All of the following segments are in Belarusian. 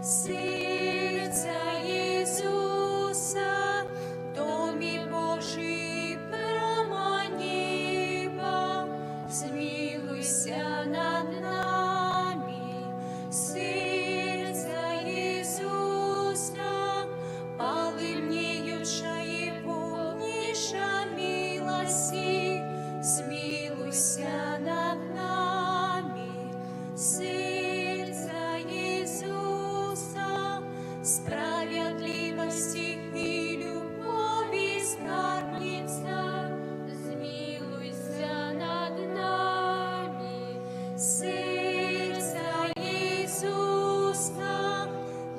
серця Ісуса, домі Божий проманіва, змилуйся над нами, серця Ісуса, полымнеюча і повніша милості, змилуйся над нами, серця Ісуса, справедливості і любові скарбниця, змилуйся над нами, серця Ісуса,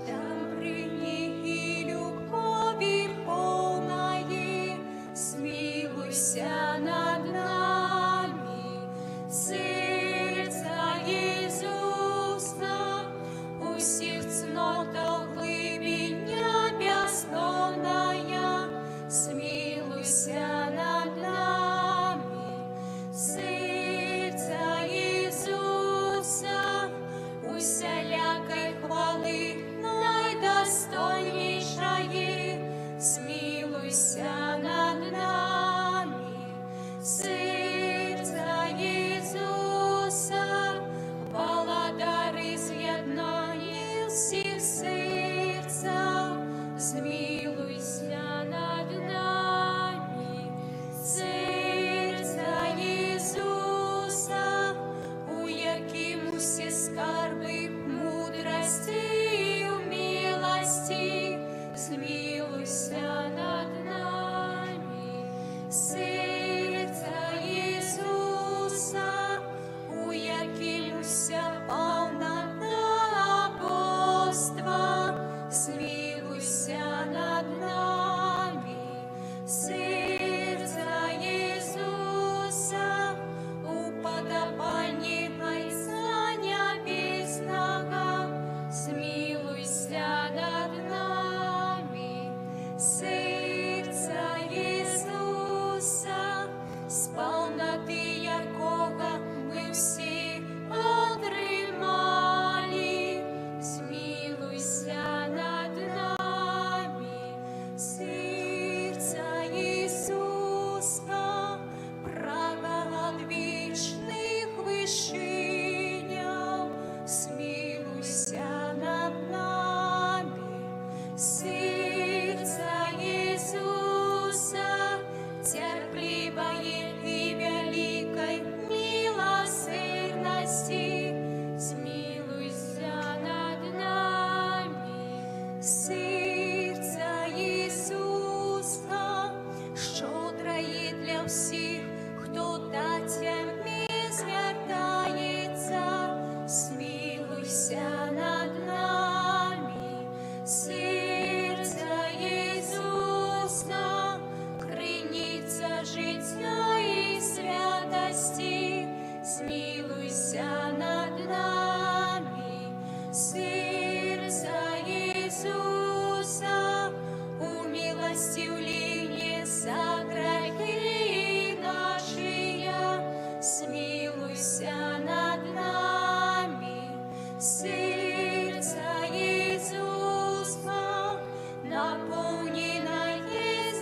добрыни і любові повної, змилуйся над нами, серця Ісуса, усіх цнотах глибиня бездонная, змилуйся над нами, серця Ісуса, усялякой хвали найдостойнішої, змилуйся над нами, серця Ісуса, володари з'єднані всіх серця, змилуйся над нами, серця Ісуса, у яким усі скарби мудрості і милості, змилуйся над нами, серця Ісуса, у яким уся повнота божества, змилуйся над нами, серця Ісуса, уподобання Царя Небесного, змилуйся над нами, серця Ісуса, з повноти якого ми всі отримали, змилуйся над нами, серця Ісуса, прага від вічних вишиняв, змилуйся над нами, серця Ісуса, терпливої і великої милосердності, змилуйся над нами, серця Ісуса, щодрої для всіх, хто датями звертається, змилуйся над нами, серця Ісуса, криниця життя і святості, змилуйся над нами, серця Ісуса, у милостивлении за грехи наши, змилуйся над нами, серця Ісуса, наполненное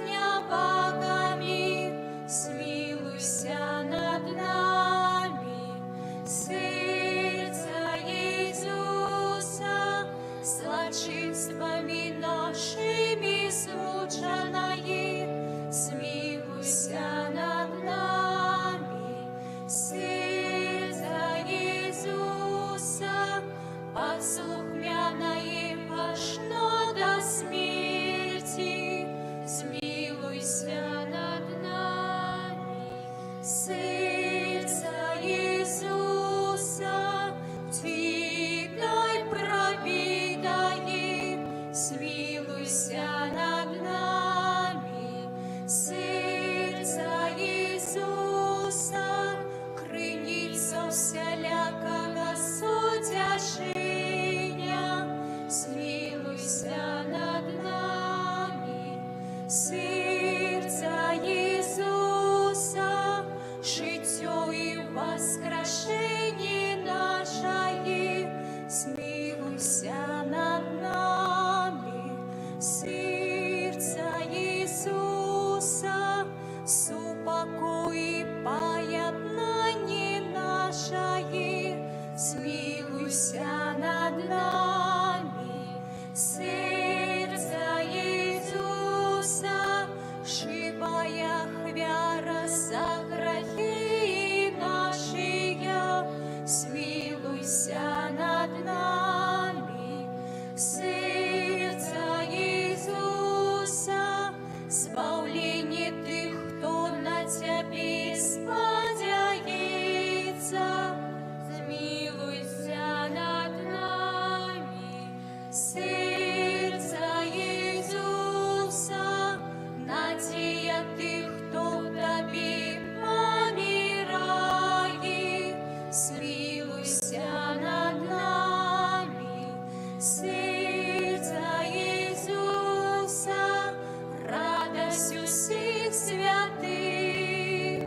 небогами, змилуйся над нами, серця Ісуса, злочинствами нашими смученное, змилуйся над нами, серця Ісуса, послухняное пошло до смерти, змилуйся над нами, серця Ісуса, двигай праведное, змилуйся над нами. серця Ісуса, надія тих, хто в тобі помирає, смилуйся над нами, серця Ісуса, радость усіх святих,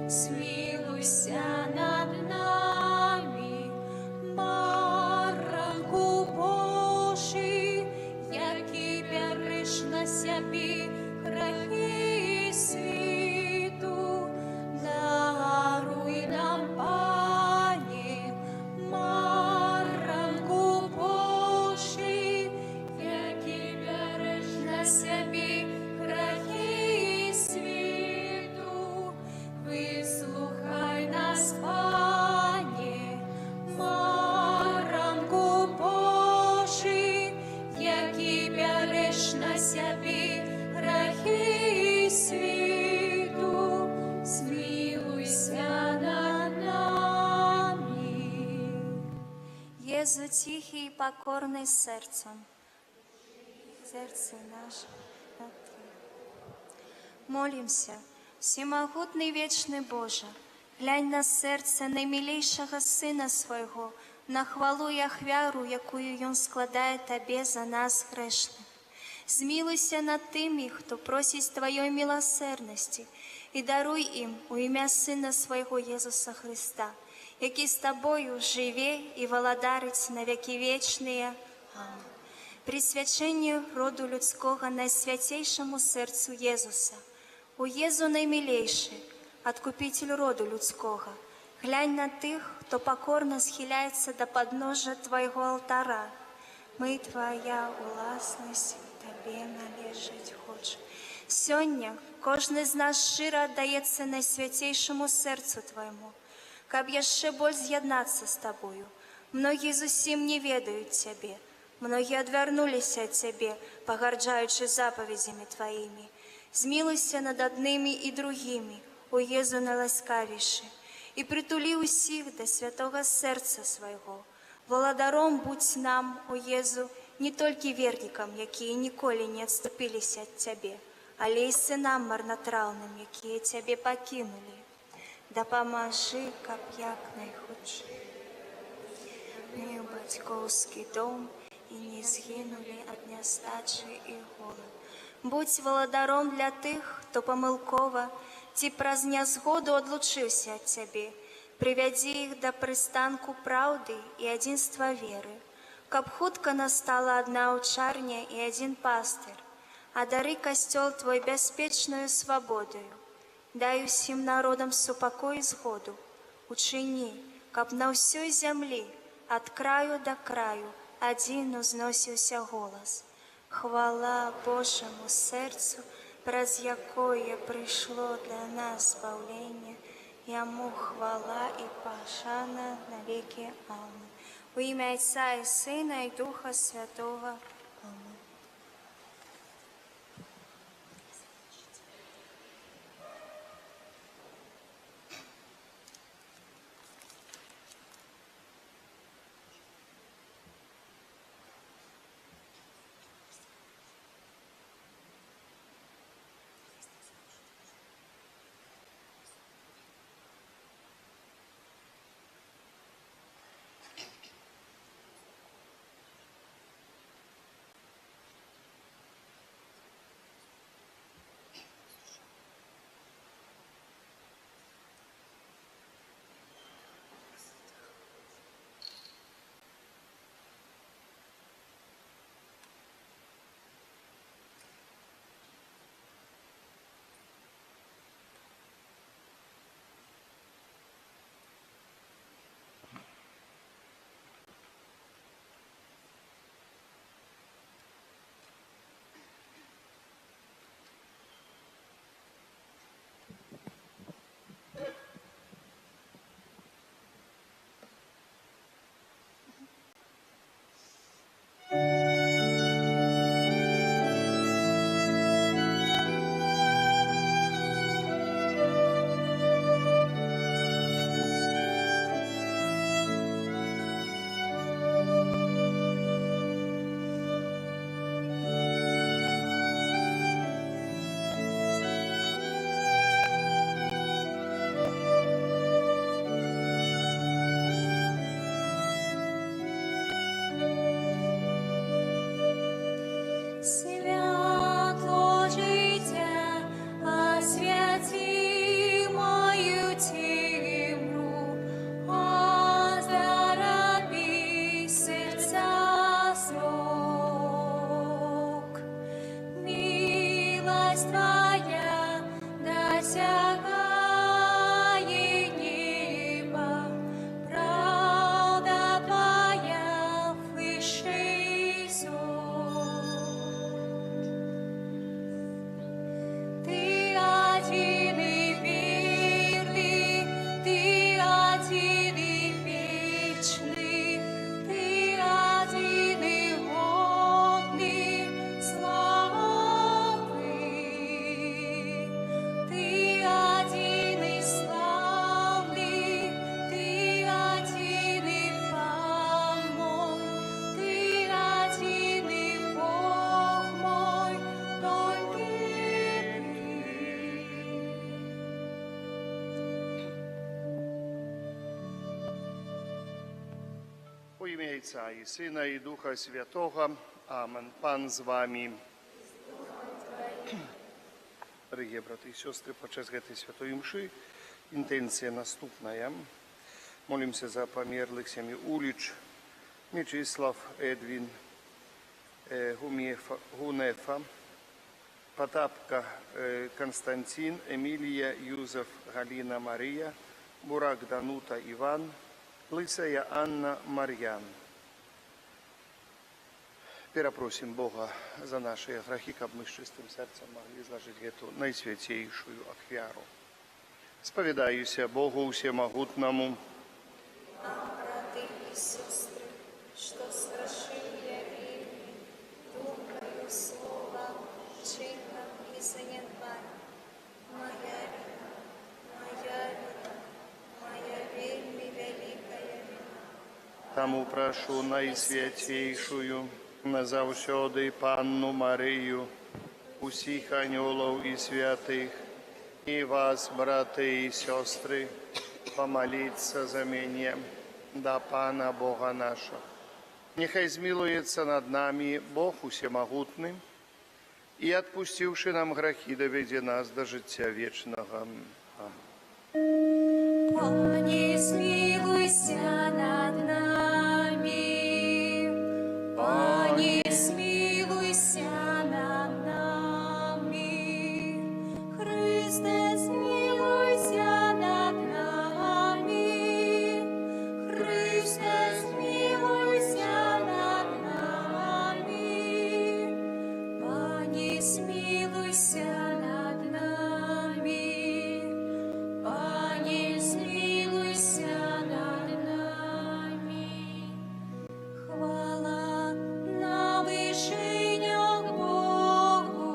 смилуйся над нами, баранку Божий, який береш на себе грехи світу, даруй нам, Пане, баранку Божий, який береш на себе грехи світу, вислухай нас, Пане, баранку Божий, який береш на себе грехи світу, смилуйся над нами. Єзу тихий і покорний серцем, серце наше на Ти. Молимся, всемогутний вічний Боже, глянь на серце наймилейшого Сина Свого, на хвалу і ахвяру, якую Він складає Тебе за нас грешних. Змилуйся над тими, хто просить Твоєї милосердності, і даруй їм у ім'я Сина Свого Єсуса Христа, який з Тобою живе і володарить на віки вічні. Амінь. При свяченні роду людського найсвятейшому серцю Єсуса, у Єзу наймилейший, откупитель роду людського, глянь на тих, хто покорно схиляється до подножия Твоего алтара. Ми Твоя власність, Тобі належить хоче. Сьогодні кожен з нас щиро віддається найсвятейшому серцю Твоєму, каб ще більш з'єднатися з Тобою. Многие зусім не ведають Тебе, многие отвернулись от Тебе, погарджаючи заповедями Твоими. Змилуйся над одними і другими, у Єзу найласкавіший, і притули усіх до святого серця Свого. Володаром будь нам, у Єзу, не тільки верникам, які ніколи не відступились від Тебе, але й синам марнотравним, які Тебе покинули. Допоможи, каб як найхудше не батьковський дом і не згинули від нестачі і голоду. Будь володаром для тих, хто помилково ці праздня згоду одлучився від Тебе. Приведи їх до пристанку правди і единства віри, каб хутко настала одна учарня і один пастир, а дари костел Твой безпечною свободою. Дай усім народам супокой і згоду, учини, каб на всій землі, от краю до краю, один узносився голос. Хвала Божому серцу, през якое прийшло для нас збавлення, Йому хвала і пошана навіки. Амінь. У ім'я Отця і Сина і Духа Святого. Амінь. Отця і Сина, і Духа Святого. Амен. Пан з вами. Дорогі брати і сестри, подчас этой святой мши интенция наступная. Молимся за померлых семьи Улич, Мечислав, Эдвин, Гунефа, Потапка, Константин, Эмилия, Юзеф, Галина, Мария, Бурак, Данута, Иван, Лысая, Анна, Марьян. Перепросим Бога за наши грехи, как мы с чистым сердцем могли изложить эту наисвятейшую ахвяру. Споведаюся Богу Всемогутному. Браты и сестры, что согрешили ими, думкою, словом, чином и занедбанием. Моя вина, моя вельми великая вина. Тому прошу найсвятейшую, назавсёды Панну Марию, усіх анёлов и святых, и вас, браты и сестры, помолиться за меня, да Пана Бога нашего. Нехай змилуется над нами Бог Всемогутный, и, отпустивший нам грехи, доведе нас до життя вечного. Аминь. Пане, смилуйся над нами. Пане, смилуйся над нами. Христе, смилуйся над нами. Христе, смилуйся над нами. Пане, смилуйся над нами. Пане, смилуйся над нами. Хвала на вышинях Богу,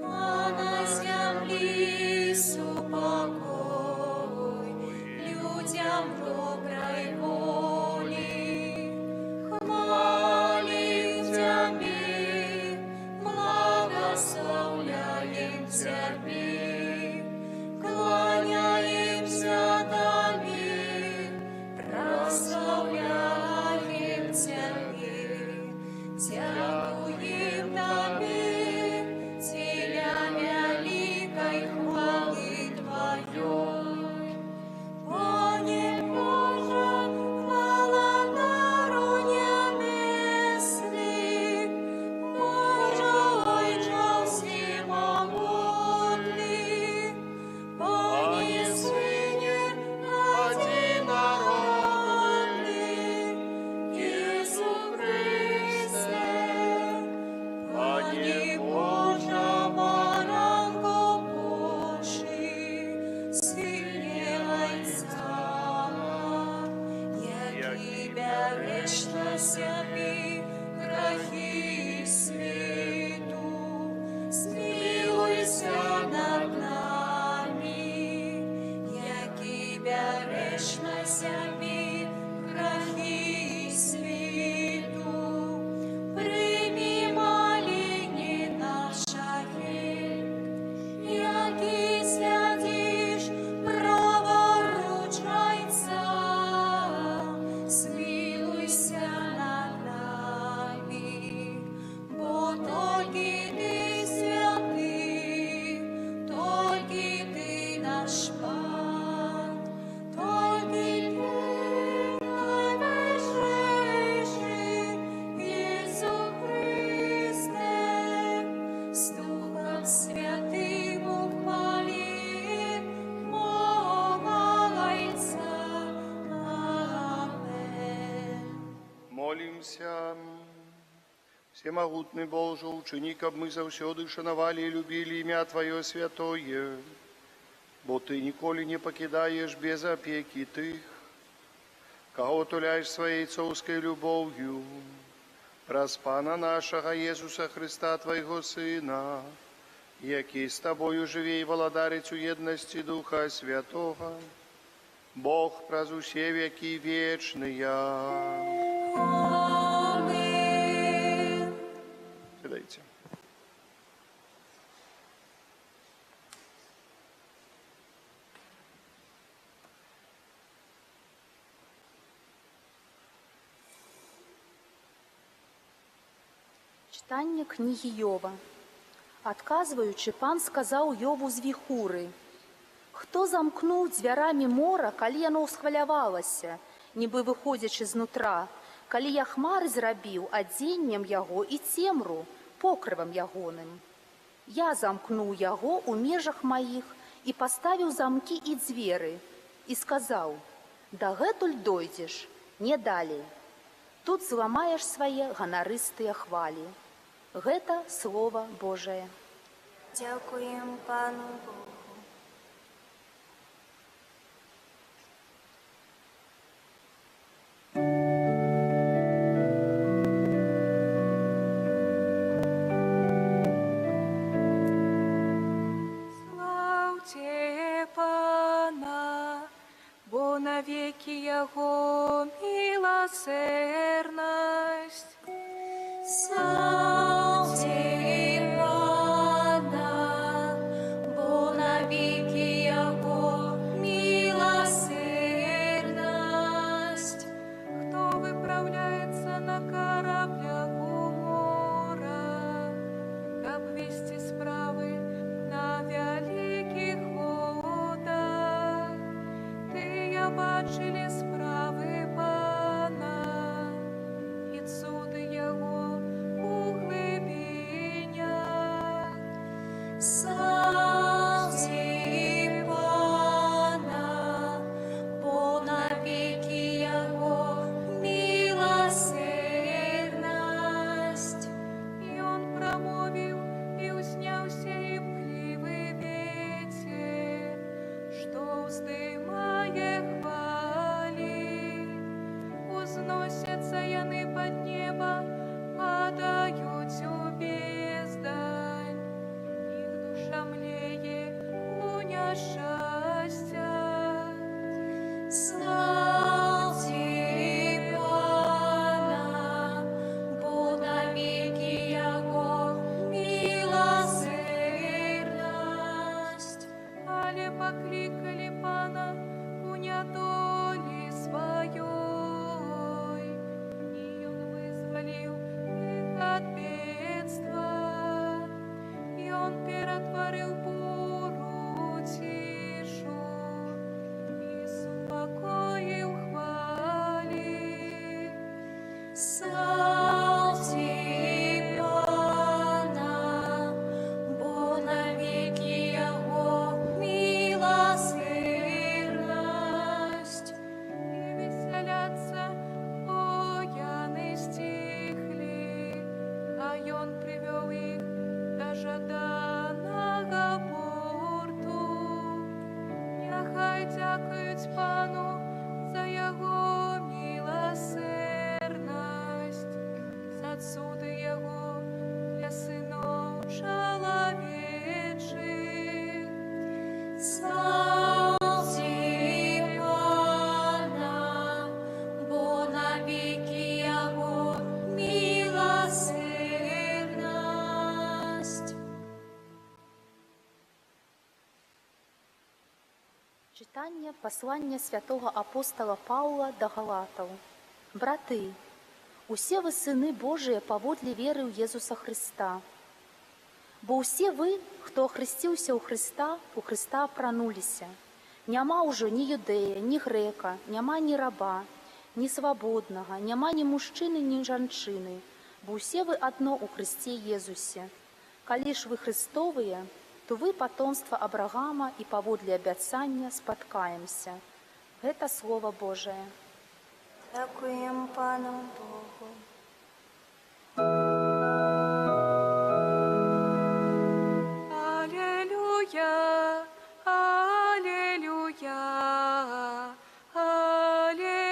а на землі супокой людям доброй волі. Хвалим Тебе, благословляем Тебе, кланяемся Тебе, прославляем Тебе, дякуем Тебе, Теля великой хвалы Твоей. Пане Боже, хвала дару небесных, Боже, Отче всемогутный, Пане Сыне одинородный, Иису Христе, Пане Боже, Баранко Божий, Сыне Отца, я Тебя вечно себе грехи свету, смилуйся над нами, я Тебя вечно себе грехи свету, прими моление наши, яки святиш праворучайца, смилуйся над нами, бо тільки Ти святий, тільки Ти наш Пан, тільки Ти найвищий, Ісус Христе, з Духом Святим у хвалі Бога Отця. Амен. Молимся. Всемогутный Боже, ученик, об мы завсёды шановали и любили имя Твое святое, бо Ты николи не покидаешь без опеки Тых, кого туляешь своей цовской любовью, праз Пана нашего Иисуса Христа, Твоего Сына, який с Тобою живе и володарить у едности Духа Святого, Бог праз усе веки вечные. Amen. Сідайте. Читання книги Йова. Адказваючы, пан сказаў Йову з віхуры: «Хто замкнуў дзвярамі мора, калі яно ўсхвалявалася, нібы выходзячы знутра, калі я хмары зрабіў адзеннем яго і цемру, покрывам ягоным? Я замкнуў яго ў межах маіх і паставіў замкі і дзверы, і сказаў: дагэтуль дойдзеш, не далей. Тут зламаеш свае ганарыстыя хвалі». Гэта Слово Божае. Дякуем Пану Богу. Слаўце Пана, бо навеки Яго милосердность. Славьте Пана, бо навеки Яго милосердность. Кто выправляется на кораблях у мора, каб вести справы на великих водах. Тыя бачили справы Пана, и цуды Яго у глыбінях. Славьте Пана, бо навеки Яго милосердность. И он промовил, и усняўся и пливы ветер, что вздымае хвали. Узносятся яны под небо, падаюць у бездань. Их душа млее у няшчасця. Славьте Пана, бо навеки Яго милосердность. Але покликали Пана у нядолі сваёй, і ён вызваліў іх ад бедства, і он ператварыў буру цішу і супакоіў хвалі. Славьте Пана, бо навеки Яго милосердность. І весялятся, о, яны стихли, а ён привёл их до жаданага порту. Няхай дзякуюць Пану за Яго милосердность, за цуды Яго для сыноў чалавечых. Славьте Пана, бо навеки Яго милосердность. Читання послання святого апостола Павла до Галатаў. Браты, усе вы сыны Божие паводле веры ў Езуса Христа. Бо ўсе вы, хто охрысціўся ў Христа апрануліся. Няма ўжо ні юдэя, ні грэка, няма ні раба, ні свабоднага, няма ні мужчыны, ні жанчыны, бо ўсе вы адно ў Христе Езусе. Калі ж вы Христовыя, то вы потомство Абрагама і паводле абяцання спаткаемся. Гэта Слово Божае. Дякуем Пану Богу. Аллилуйя, аллилуйя, аллилуйя.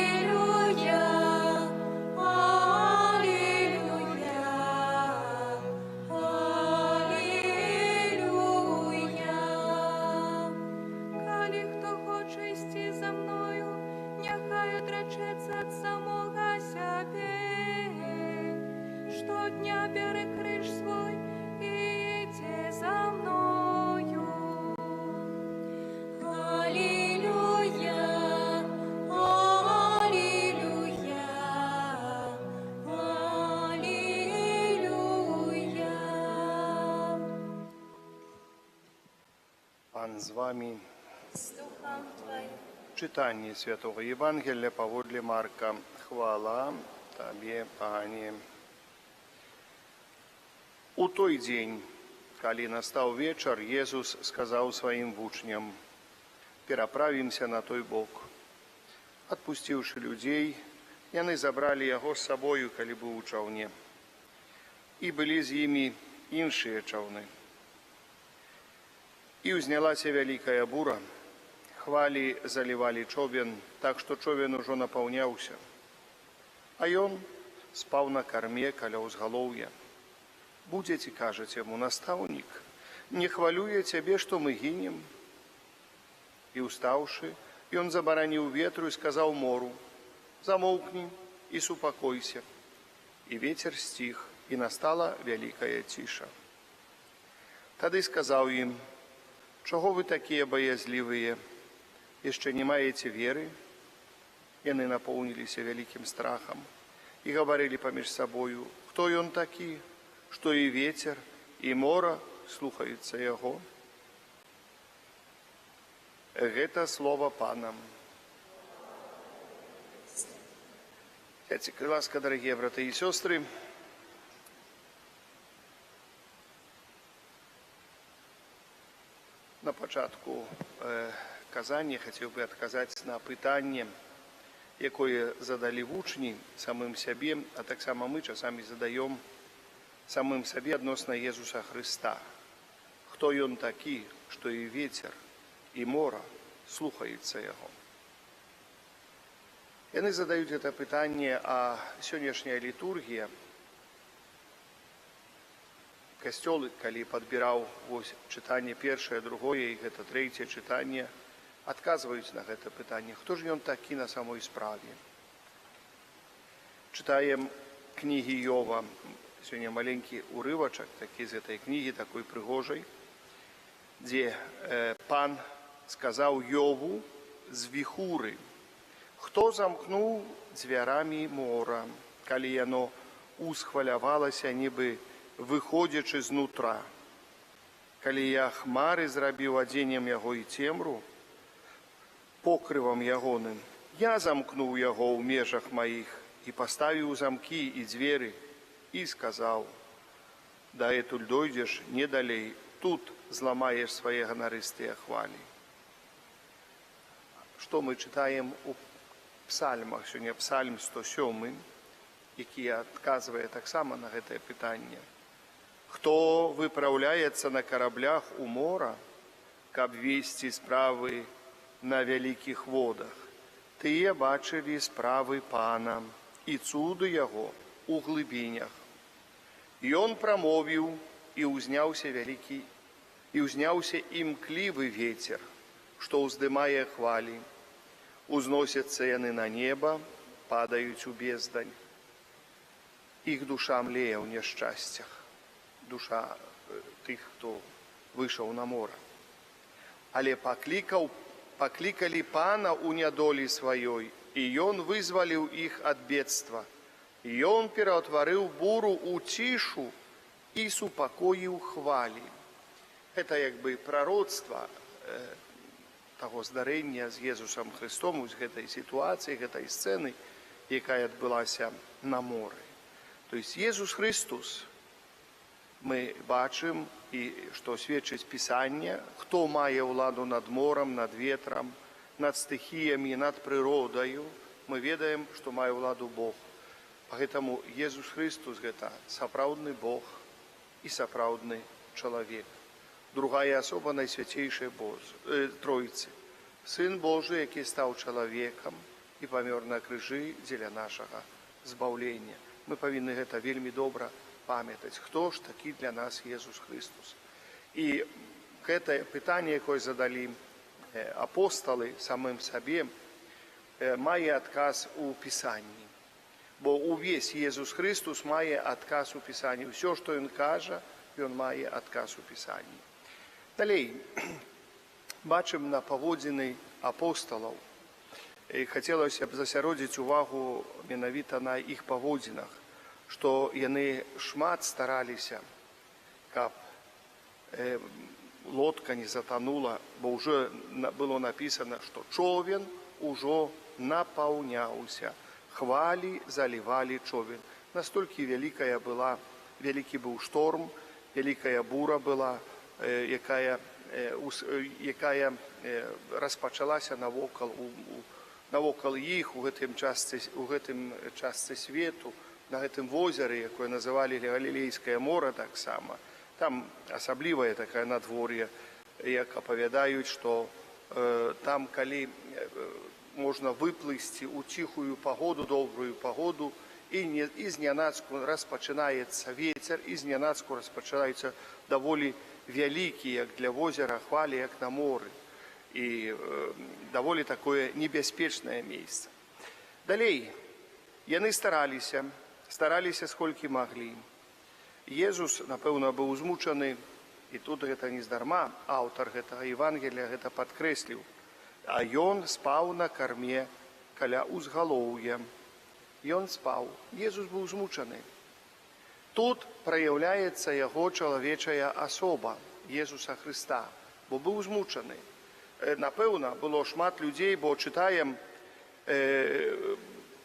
Аллилуйя, аллилуйя, аллилуйя. Коли хто хоче йти за мною, Пан з вами. Читання Святого Євангелія паводле Марка. Хвала Табе, Пане. У той дзень, калі настаў вечар, Езус сказаў сваім вучням: «Пераправімся на той бок». Адпусціўшы людзей, яны забралі яго з сабою, калі быў у чаўне. І былі з імі іншыя чаўны. І ўзнялася вялікая бура, хвалі залівалі човен, так што човен ужо напаўняўся. А ён спаў на карме каля ўзгалоўя. Будзеце, кажаць яму: «Настаўнік, не хвалюе цябе, што мы гінем?» І ўстаўшы, ён забараніў ветру і сказаў мору: «Замоўкні і супакойся». І вецер сціх, і настала вялікая ціша. Тады сказаў ім: «Чаго вы такія баязлівыя? Яшчэ не маеце веры?» Яны напоўніліся вялікім страхам і гаварылі паміж сабою: «Хто ён такі, што і вецер, і мора слухаюцца яго?» Гэта слова Пана. Ласка, дарагія браты і сёстры, на пачатку казання хацеў бы адказаць на пытанне, якое задалі вучні самым сябе, а таксама мы часамі задаём самым сабе адносна Езуса Хрыста. Хто ён такі, што і вецер, і мора слухаюцца яго? Яны задаюць гэта пытанне, а сённяшняя літургія, касцёл, калі падбіраў чытанне першае, другое і гэта трэцяе чытанне, адказваюць на гэта пытанне: хто ж ён такі на самой справе? Чытаем кнігі Йова, сёння маленькі урывачак такі з гэтай кнігі, такой прыгожай, дзе Пан сказаў Йову з віхуры: «Хто замкнуў дзвярамі мора, калі яно усхвалявалася, нібы выходзячы знутра? Калі я хмары зрабіў адзеннем яго і цемру, покрывам ягоным, я замкнуў яго ў межах маіх і паставіў замкі і дзверы, і сказаў: датуль дойдзеш, не далей, тут зламаеш свае ганарыстыя хвалі». Што мы чытаем у псальмах? Сёння псальм 107, які адказвае таксама на гэтае пытанне. «Хто выпраўляецца на караблях у мора, каб весці справы на вялікіх водах? Тыя бачылі справы Пана і цуды яго у глыбінях. Ён прамовіў, і ўзняўся імклівы вецер, што ўздымае хвалі. Узносяцца яны на неба, падаюць у бездань. Іх душа млее ў няшчасцях». Душа тых, хто выйшаў на мора. Але паклікалі Пана ў нядолі сваёй, і ён вызваліў іх ад бедства. Ён пераўтварыў буру ў цішу і супакоіў хвалі. Гэта як бы прароцтва таго здарэння з Езусам Хрыстом, з гэтай сітуацыі, гэтай сцэны, якая адбылася на моры. То есть Езус Христос, мы бачым, і што сведчыць Пісанне, хто мае ўладу над морам, над ветрам, над стыхіямі, над прыродаю. Мы ведаем, што мае ўладу Бог. Пагэтаму Езус Христос гэта сапраўдны Бог і сапраўдны чалавек. Другая асоба Найсвяцейшай Тройцы. Сын Божы, які стаў чалавекам і памёр на крыжы дзеля нашага збаўлення. Мы павінны гэта вельмі добра памятаць, хто ж такі для нас Езус Христос. І гэтае пытанне, якое задалі апосталы самым сабе, мае адказ у Пісанні. Бо увесь Езус Христос мае адказ у Пісанні. Усё, што ён кажа, ён мае адказ у Пісанні. Далей, бачым на паводзіны апосталаў. І хацелася б засяродзіць увагу менавіта на іх паводзінах, што яны шмат стараліся, каб лодка не затонула, бо уже было написано, что човен уже наполнялся. Хвали заливали човен. Настолько великий был шторм, великая бура была, якая розпочалася навокал їх у гэтым частцы свету, на гэтым возеры, якое называли Галілейскае мора таксама. Там асаблівае такое надвор'е, як апавядаюць, што там, калі можна выплысці ў ціхую пагоду, добрую пагоду, і знянацку распачынаецца вецер, і знянацку распачынаюцца даволі вялікія, як для возера, хвалі, як на моры. І даволі такое небяспечнае месца. Далей, яны стараліся сколькі маглі. Езус, напэўна, быў змучаны, і тут гэта не здарма, аўтар гэтага Евангелія гэта падкрэсліў. А ён спаў на карме каля узгалоўя. Ён спаў. Езус быў змучаны. Тут праяўляецца яго чалавечая асоба, Езуса Хрыста, бо быў змучаны. Напэўна, было шмат людзей, бо чытаем,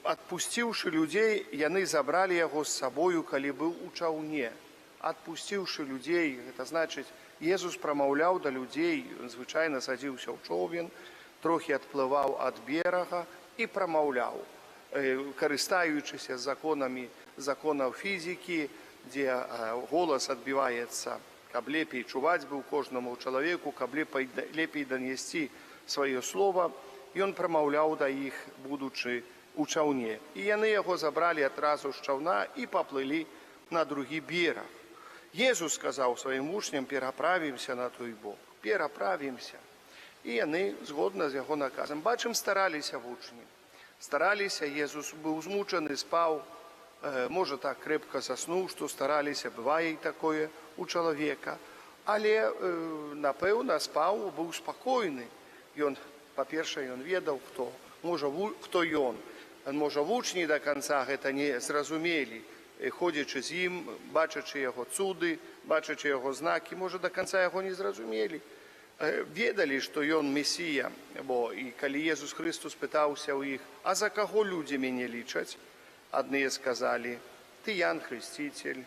адпусціўшы людзей, яны забралі яго з сабою, калі быў у чаўне. Адпусціўшы людзей, гэта значыць, Езус прамаўляў да людзей, звычайна садзіўся ў човен, трохі адплываў ад берага і прамаўляў, карыстаючыся законаў фізікі, дзе голас адбіваецца, каб лепей чуваць быў кожнаму чалавеку, каб лепей данесці сваё слова, ён прамаўляў да іх, будучы у чаўне. І яны яго забралі адразу з чаўна і паплылі на другі бераг. Езус сказаў сваім вучням: пераправімся на той бок, пераправімся. І яны згодна з яго наказам. Бачым, стараліся вучні. Стараліся, Езус быў змучаны, спаў, можа так крепка заснуў, што стараліся, бывае і такое у чалавека. Але, напэўна, спаў, быў спакойны. Ён, па-першае, ён ведаў, хто ён. Можа, вучні да канца гэта не зразумелі, ходзячы з ім, бачачы яго цуды, бачачы яго знакі, можа, да канца яго не зразумелі. Ведалі, што ён Месія, бо і калі Езус Христос пытаўся ў іх: а за каго людзі мяне лічаць? Адныя сказалі: ты Ян Хрысціцель,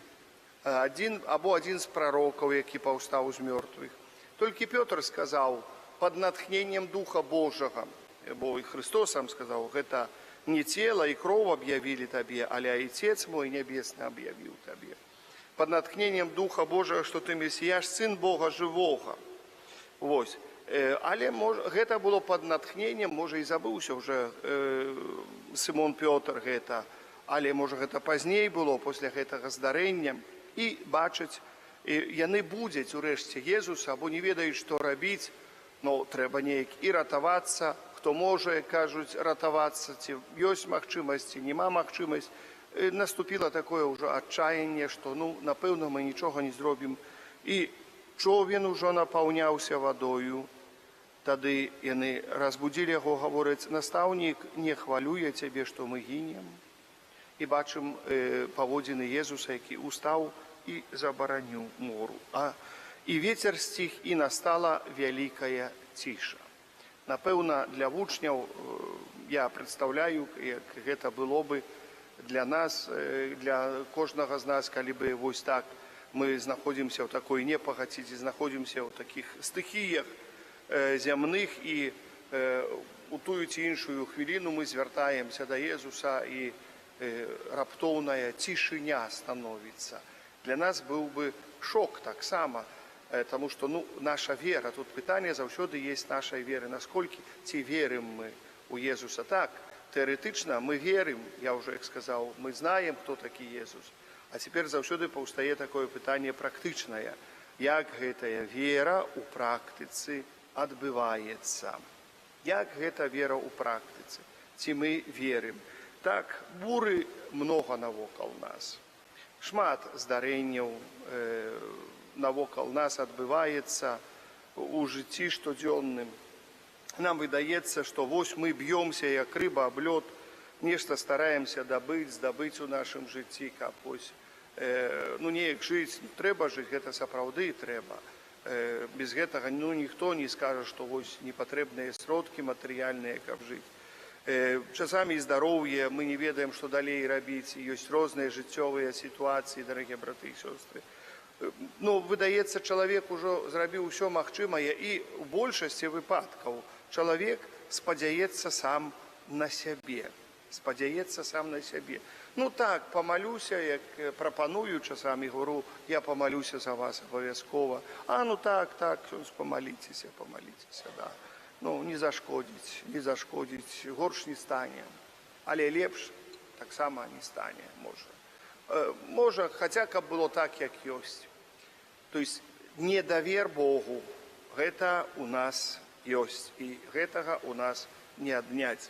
або адзін з прарокаў, які паўстаў з мёртвых. Толькі Пётр сказаў: пад натхненнем Духа Божага, бо і Христос сам сказаў: гэта не цела і кроў аб'явілі табе, але Айцец мой нябесны аб'явіў табе. Пад натхненнем Духа Божага, што ты Месіяш, сын Бога жывога. Вось. Але гэта было пад натхненнем, можа, і забыўся ўжо Сымон Пётр гэта, але, можа, гэта пазней было, пасля гэтага здарэння. І бачаць, яны будзяць урэшце Езуса, або не ведаюць, што рабіць, но трэба неяк і ратавацца, хто можа, кажуць, ратавацца, ці ёсць магчымасць, ці няма магчымасць. Наступіла такое ўжо адчаянне, што, напэўна, мы нічога не зробім. І човен ужо напаўняўся вадою. Тады яны разбудзілі яго, гавораць: настаўнік, не хвалюе цябе, што мы гінем. І бачым паводзіны Езуса, які устаў і забараніў мору. І вецер сціх, і настала вялікая ціша. Напэўна, для вучняў, я прадстаўляю, як гэта было бы для нас, для кожнага з нас, калі бы вось так мы знаходзімся ў такой непагаці, ці знаходзімся ў такіх стыхіях зямных, і у тую ці іншую хвіліну мы звяртаемся да Езуса, і раптоўная цішыня становіцца. Для нас быў бы шок таксама, таму што наша вера, тут пытанне заўсёды ёсць нашай веры, насколькі ці верым мы у Езуса. Так, тэарэтычна мы верым, я ўжо як сказаў, мы знаем, хто такі Езус. А цяпер заўсёды паўстае такое пытанне практычнае: як гэтая вера ў практыцы адбываецца? Як гэта вера ў практыцы? Ці мы верым? Так, буры многа навокал нас. Шмат здарэнняў навокал нас адбываецца у жыцці штодзённым. Нам выдаецца, што вось мы б'ёмся, як рыба аб лёд, нешта стараемся здабыць у нашым жыцці, каб вось неяк жыць. Трэба жыць, гэта сапраўды трэба. Без гэтага ніхто не скажа, што вось непатрэбныя сродкі матэрыяльныя, каб жыць. Часамі здароўе, мы не ведаем, што далей рабіць, ёсць розныя жыццёвыя сітуацыі, дарагія браты і сёстры. Выдаецца, чалавек ужо зрабіў усё магчымае, і ў большасці выпадкаў чалавек спадзяецца сам на сябе. Так, памалюся, як прапаную часамі, говорю, я памалюся за вас абавязкова. Так, памаліцеся, да. Не зашкодзіць, горш не стане. Але лепш таксама не стане, можа, хаця каб было так, як ёсць. То есть недавер Богу, гэта у нас ёсць, і гэтага у нас не адняць.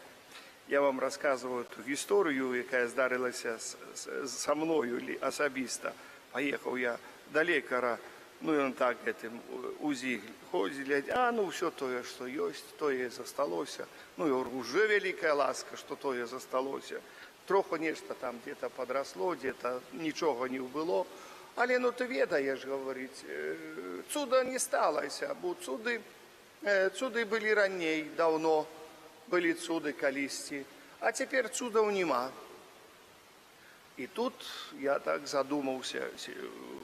Я вам рассказываю ту гісторыю, якая здарылася са мною асабіста. Паехаў я да лекара, ён так гэтым УЗІ ходзіць, глядзіць, ўсё тое, што ёсць, тое засталося. Я говорю, уже вялікая ласка, што тое засталося. Троху нешта там где-то подросло, где-то нічога не было. Але, ты ведаеш, говоріць, цуда не сталася, бо цуды былі раней, даўно. Былі цуды калісьці, а цяпер цудаў няма. І тут я так задумаўся,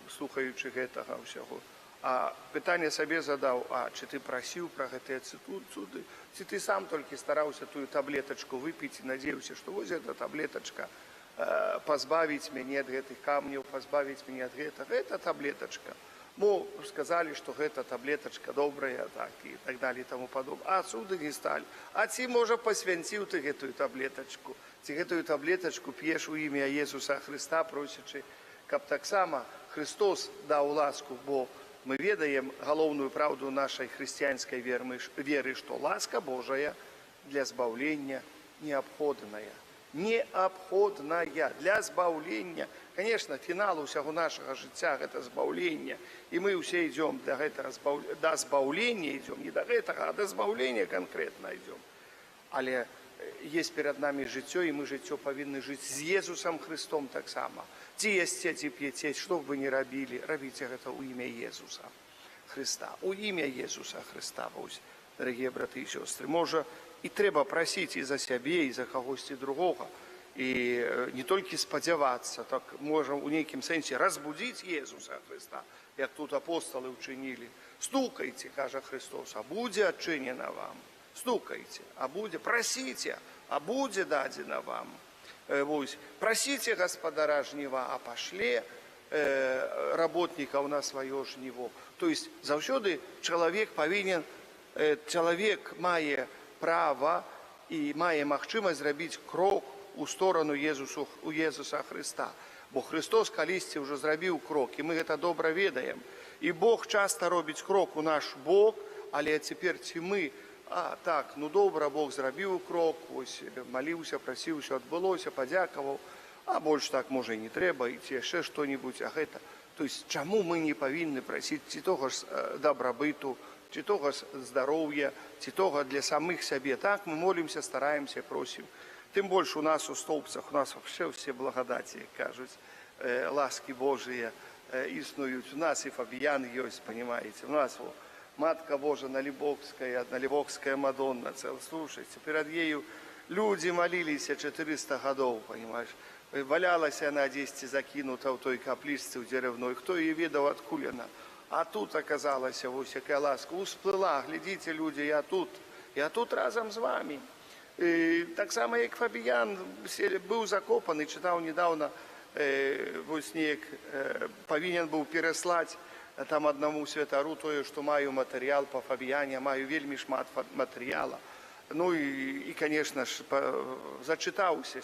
слухаючы гэтага ўсяго. А пытанне сабе задаў, ці ты прасіў пра гэтыя цуды, ці ты сам толькі стараўся тую таблетачку выпіць і надзеўся, што вось эта таблетачка пазбавіць мяне ад гэтых камняў, пазбавіць мяне ад гэтага. Гэта таблетачка. Сказалі, што гэта таблетачка добрая, так, і так далее, і таму падобна. Цуды не сталі. Ці, можа, пасвянціў ты гэтую таблетачку, ці гэтую таблетачку п'еш у імя Езуса Хрыста, просячы, каб таксама Христос даў ласку, бо мы ведаем галоўную праўду нашай хрысціянскай веры, што ласка Божая для збаўлення неабходная. Для збаўлення. Конечно, фінал усяго нашага жыцця – гэта збаўленне. І мы ўсе ідзём да збаўлення, ідзём не да гэтага, а да збаўлення канкрэтна ідзём. Але есть перад намі жыццё, і мы жыццё павінны жыць з Езусам Христом таксама. Ці ясце, ці п'яце, што б вы не рабілі, рабіце гэта ў імя Езуса Христа. У імя Езуса Христа, дарагія браты і сёстры. Можа, і трэба прасіць і за сябе, і за кагосьці другога. І не толькі спадзявацца, так можа ў нейкім сэнсе разбудзіць Езуса Христа, як тут апосталы ўчынілі. Стукайце, кажа Христос, а будзе адчынена вам. Стукайце, а будзе, прасіце, а будзе дадзена вам. Прасіце гаспадара жніва, а пашле работнікаў на сваё жніво. То есть заўсёды чалавек мае права і мае магчымасць зрабіць крок у сторону Езуса Христа. Бо Христос калісьці ўжо зрабіў крок, і мы гэта добра ведаем. І Бог часта робіць крок у наш бок, але цяпер ці мы, добра, Бог зрабіў крок, маліўся, прасіў, усё адбылося, падзякаваў, а больш так, можа, і не трэба, і ці яшчэ што-небудзь, а гэта. То есть, чаму мы не павінны прасіць ці того ж дабрабыту, ці того ж здароўя, ці того для самых сябе. Так, мы молімся, стараемся, просім. Тым больш у нас у столбцах, у нас вообще все благодаті, кажуть, ласки Божие існують. У нас і Фабіян есть, понимаете, у нас Матка Божа Налибокская Мадонна, слушайте, перед ею люди молились 400 годов, понимаешь. Валялась она десь закинута в той капличце в деревной, кто ее видел откулена. А тут оказалась ось яка ласка, усплыла, глядите, люди, я тут разом з вами. Так само, як Фабіян був закопаний, читав недавно, ось неяк повинен був переслати там одному святару тое, що маю матеріал по Фабіяні, маю вельми шмат матеріала. І, конечно ж, зачитався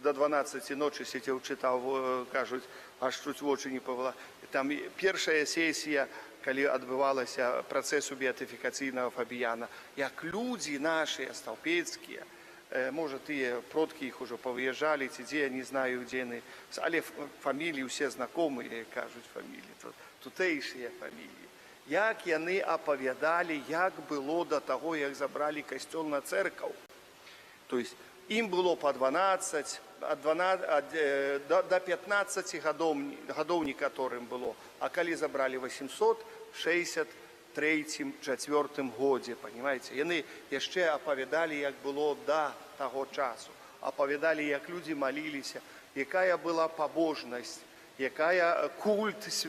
до 12 ночі сидів, читав, кажуть, аж чуть в очі не повела. Там перша сесія, коли адбывалася працэсу беатыфікацыйнага Фабіяна, як людзі нашыя сталпецкія, можа, тыя продкі іх ужо павыязджалі, ці дзе, я не знаю, дзе яны, але фаміліі ўсе знакомыя, кажуць фаміліі, тутэйшыя фаміліі. Як яны апавядалі, як было да таго, як забралі касцёл на цэркаў. То есть Ім было по 12, до 15 гадоў некаторым было. А калі забралі 863-4 годзе, понимаете? Яны яшчэ апавядалі, як было да таго часу. Апавядалі, як людзі маліліся, якая была пабожнасць, якая культ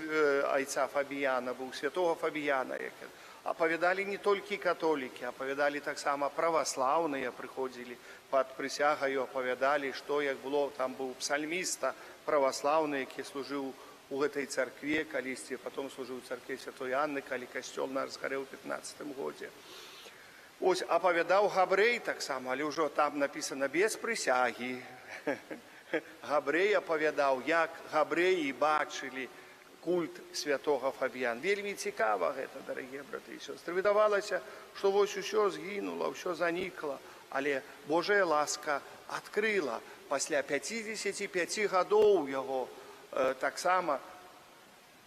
айца Фабіяна быў, святого Фабіяна. Апавядалі не толькі католікі, апавядалі таксама праваслаўныя, прыходзілі пад прысягаю, апавядалі, што як было, там быў псальміста праваслаўны, які служыў у гэтай царкве калісьці, потом служыў у царкве Святой Анны, калі касцёл наш згарэў у 15 годзе. Ось апавядаў Габрэй таксама, але ўжо там напісана без прысягі. Габрэй апавядаў, як габрэі бачылі культ святого Фабіяна. Вельмі цікава гэта, дарагія браты і сёстры. Выдавалася, што вось усё згінула, ўсё занікла, але Божая ласка адкрыла. Пасля 55 гадоў яго таксама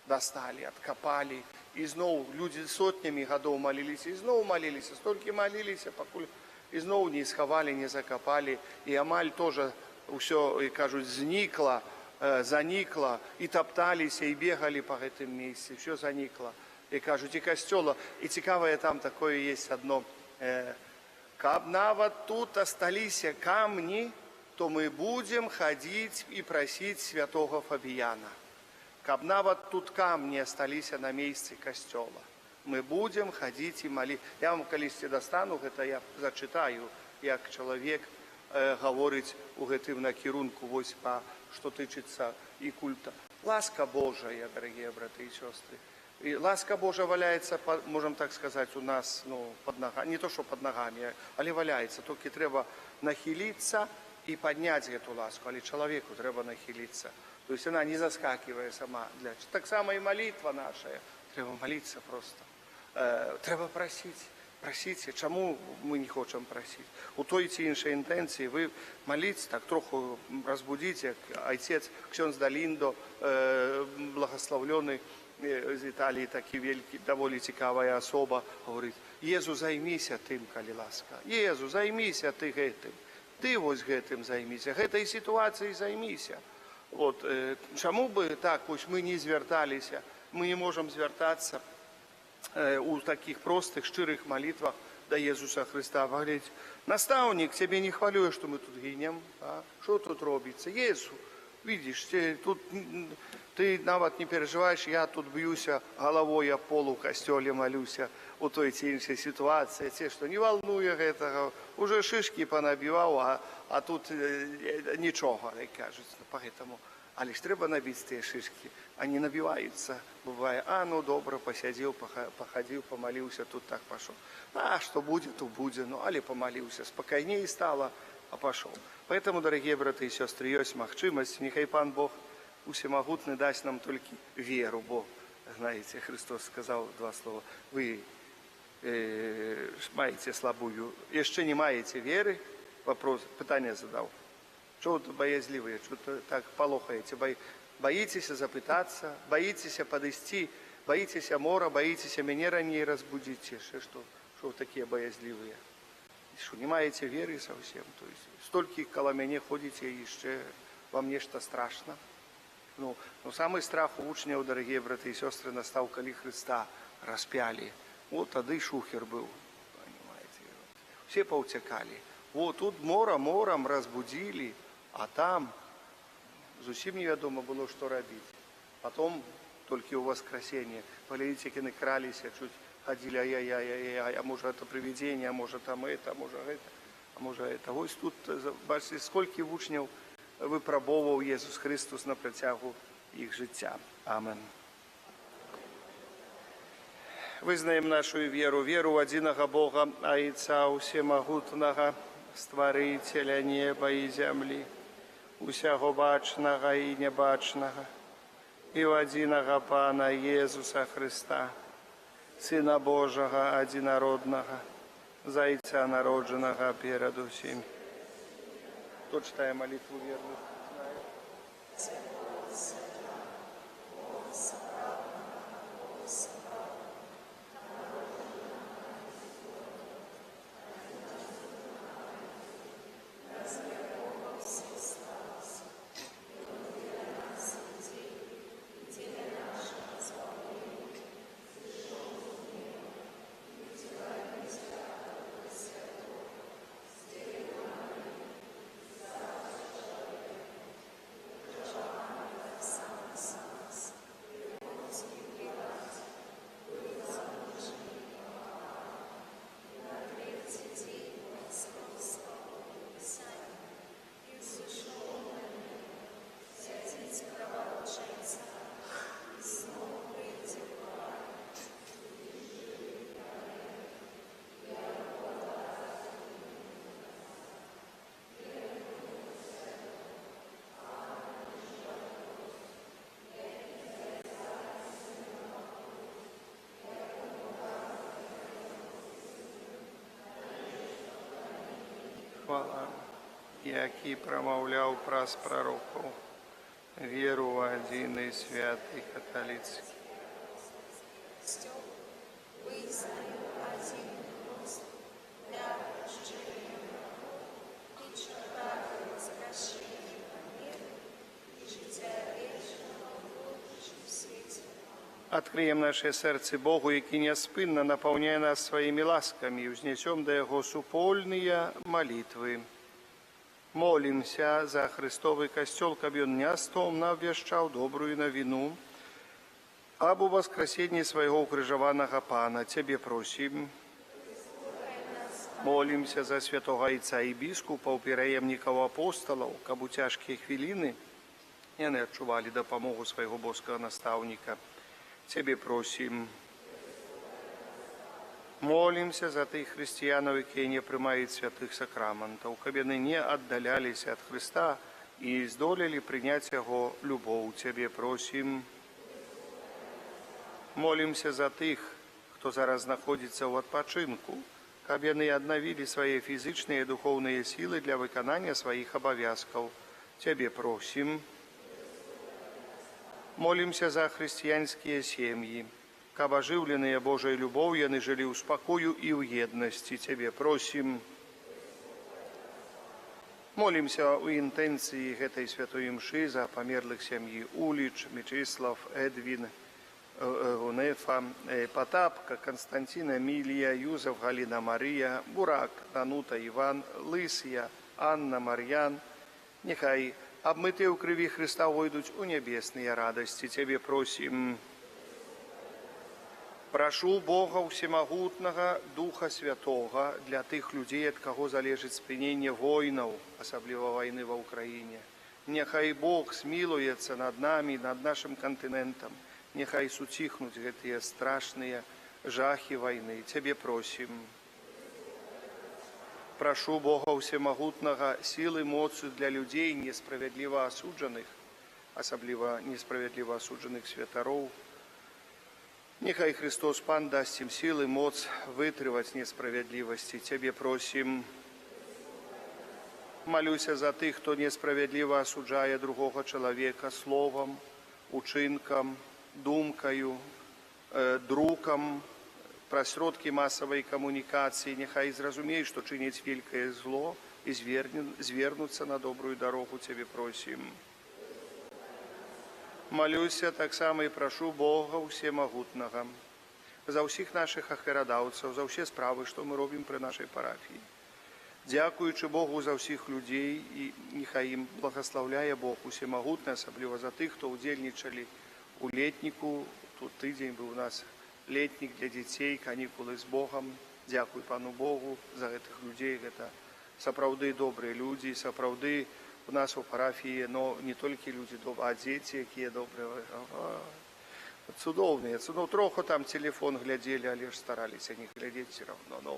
дасталі, адкапалі. І зноў людзі сотнямі гадоў маліліся, і зноў маліліся, столькі маліліся, пакуль і зноў не схавалі, не закапалі. І амаль тоже ўсё, кажуць, знікла, занікла, і тапталіся, і бегалі па гэтым месцы, ўсё занікла. І кажуць, і касцёла, і цікавае там такое есть одно, каб нават тут асталіся камні, то мы будем хадзіць і прасіць святого Фабіяна. Каб нават тут камні асталіся на месцы касцёла, мы будем хадзіць і маліць. Я вам калісьці дастану, гэта я зачытаю, як чалавек гаворыць у гэтым накірунку, вось па што тычыцца і культа. Ласка Божая, дарагія браты і сёстры. І ласка Божа валяецца, можам так сказаць, у нас пад нагамі, не то, што пад нагамі, але валяецца. Толькі трэба нахіліцца і падняць гэту ласку, але чалавеку трэба нахіліцца. То есть она не заскакивая сама. Так само и молитва наша. Треба молиться просто. Треба просить. Просите. Чому мы не хочем просить? У той ці іншай інтенції ви моліться, так троху розбудіть, як отець Ксьонз Даліндо, благословлений з Італії, такий великий, доволі цікава особа, говорить: Єзу, займіся тим, калі ласка. Єзу, займіся ти гэтым. Ти ось гэтым займіся. Гэтай ситуації займіся. Вот, чаму бы так, ось мы не звярталіся, мы не можем звяртацца у таких простых, шчырых молитвах до Иисуса Христа. Говорить: наставник, тебе не хвалює, что мы тут гинем, а? Что тут робится? Иисус, видишь, тут ты нават не переживаешь, я тут бьюся головой о пол у костеле, молюся у той ці іншай ситуации, те, что не волнує этого, уже шишки понабивал, а тут ничего, кажуть, поэтому. Але ж треба набить те шишки, они набиваются, бывает, ну добро, посидел, походил, помолился, тут так пошел. А что будет, то будет, ну, але помолился, спокойнее стало, а пошел. Поэтому, дорогие браты и сестры, есть махчимость, нехай Пан Бог усемогутный даст нам только веру, бо, знаете, Христос сказал два слова: вы маете слабую, еще не маете веры, вопрос, питание задал. Чего вы боязливые, что-то так полохаете, боитесь запытаться, боитесь подойти, боитесь мора, боитесь меня ранее разбудить, что вы такие боязливые, что не маете веры совсем, то есть столько коло меня ходите, и еще вам нечто страшно. Но самый страх у учнев, дорогие браты и сестры, настал, коли Христа распяли. Вот тогда и шухер был, понимаете, все поутекали. Вот тут мором разбудили, а там зусім невядома было, что робить. Потом только у воскресенье политики накрались, чуть ходили, ай-яй-яй-яй, а может это привидение, а может там это, а может это, а может это. Вот тут, бачите, сколько учнів випробовував Ісус Христос на протягу їх життя. Амен. Вызнаем нашу веру, веру в одиного Бога, Отца Всемогутного, Створителя неба и земли, усяго бачного и небачного, и в одиного Пана Иисуса Христа, Сына Божьего одинородного, Зайца народженного перед усім. Кто читая молитву верных, знает. хвала, які промовляв праз пророков, веру в один и святый католицкий. Открием наше сердце Богу, який неспинно наполняє нас своими ласками, и взнесем до Его супольные молитвы. Молимся за Христовый костел, кабы он неостомно обвещал добрую новину об воскресении своего укрыжованного Пана. Тебе просим. Молимся за святого отца и біскупа, переемников апостолов, кабы у тяжкие хвилины они отчували допомогу своего божского наставника. Тебе просим. Молимся за тих християнов, які не приймають святих сакраментів, кабы они не отдалялись от Христа и здолели принять Его любовь. Тебе просим. Молимся за тих, кто зараз находится в отпочинку, кабы они обновили свои физичные и духовные силы для выполнения своих обовязков. Тебе просим. Молимся за христианские семьи, каб оживленные Божией любовью они жили в спокою и в едности. Тебе просим. Молимся о интенции этой святой мши за померлых семьи Улич, Мечислав, Эдвин, Гунефа, Потапка, Константин, Эмилия, Юзеф, Галина, Мария, Бурак, Данута, Иван, Лысия, Анна, Марьян. Нехай обмытые у крови Христа войдут у небесные радости. Тебе просим. Прошу Бога Всемогутного, Духа Святого, для тих людей, от кого залежит спинение воинов, особливо войны в Украине. Нехай Бог смилуется над нами, над нашим континентом. Нехай сутихнут эти страшные жахи войны. Тебе просим. Прошу Бога Всемогутного силы, моцию для людей, несправедливо осудженных, особливо несправедливо осудженных святаров. Нехай Христос Пан даст им силы, моц вытривать несправедливости. Тебе просим. Молюся за тих, кто несправедливо осуджає другого человека словом, учинком, думкою, друком, про сродки массовой коммуникации. Нехай зразумеет, что чинить великое зло и звернуться на добрую дорогу. Тебе просим. Молюся так само и прошу Бога Всемогутного за всіх наших ахерадавців, за всі справи, що ми робимо при нашій парафії. Дякуючи Богу за всіх людей, і нехай їм благословляє Бог Всемогутний, особливо за тих, хто удільничали у літнику. Тут тиждень був у нас літник для дітей, канікули з Богом. Дякую Пану Богу за цих людей. Це справді добрі люди, справді у нас у парафії, но не тільки люди добрі, а діти, які добрі. Цудовні. Ну, трохи там телефон глядели, але ж старалися не глядіти все одно. Ну,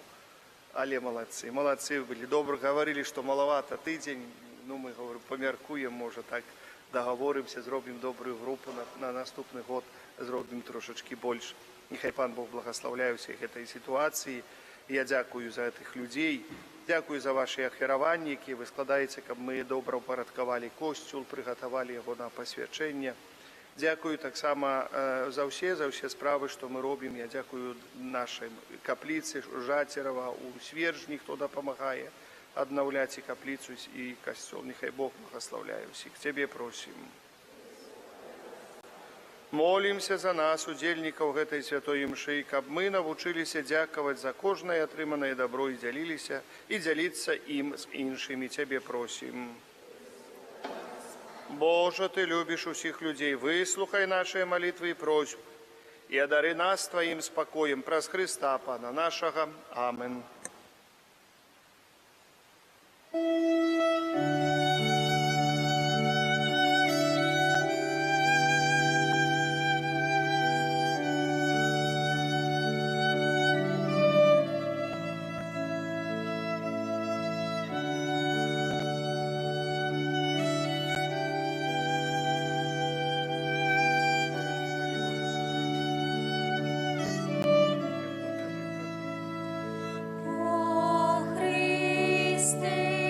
але молодці. Молодці були. Добре говорили, що маловато тиждень. Ну, ми, говорю, поміркуємо, може так договоримося, зробимо добру групу на наступний год, зробимо трошечки більше. Нехай Пан Бог благословляє всіх цієї ситуації. Я дякую за цих людей. Дякую за ваші ахерування, які ви складаєте, щоб ми добре упорядкували костюл, приготували його на посвячення. Дякую так само за всі справи, що ми робимо. Я дякую нашій каплиці Жатірова, у Свержні, хто допомагає обновляти і каплицю, і костюл. Нехай Бог благословляє всіх. Тебе просим. Молимся за нас, удельников этой святой мши, каб мы навучилися дяковать за кожное отрыманное добро и делиться им с іншими. Тебе просим. Боже, Ты любишь усіх людей, выслухай наши молитвы и просьбы, и одари нас Твоим спокоем, праз Христа Пана нашего. Амин. О Христе,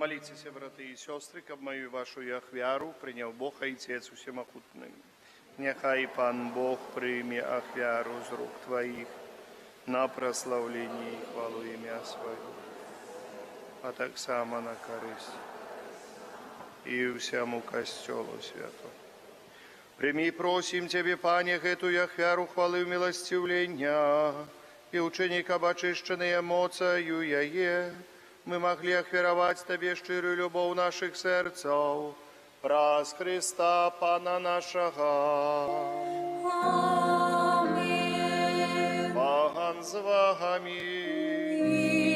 Моліться, брати і сестри, каб мою вашу ахвяру прийняв Бог і Отець усемогутний. Нехай Пан Бог прийме ахвяру з рук Твоїх на прославлення і хвалу ім'я Своє, а так само на користь і всьому костелу святому. Прими, просим Тебе, Пане, эту ахвяру хвалы милостивления, и ученика очищенные эмоцию яе, мы могли охверовать Тебе щирую любовь наших сердцев, праз Христа Пана нашего. Аминь. Пан з вами,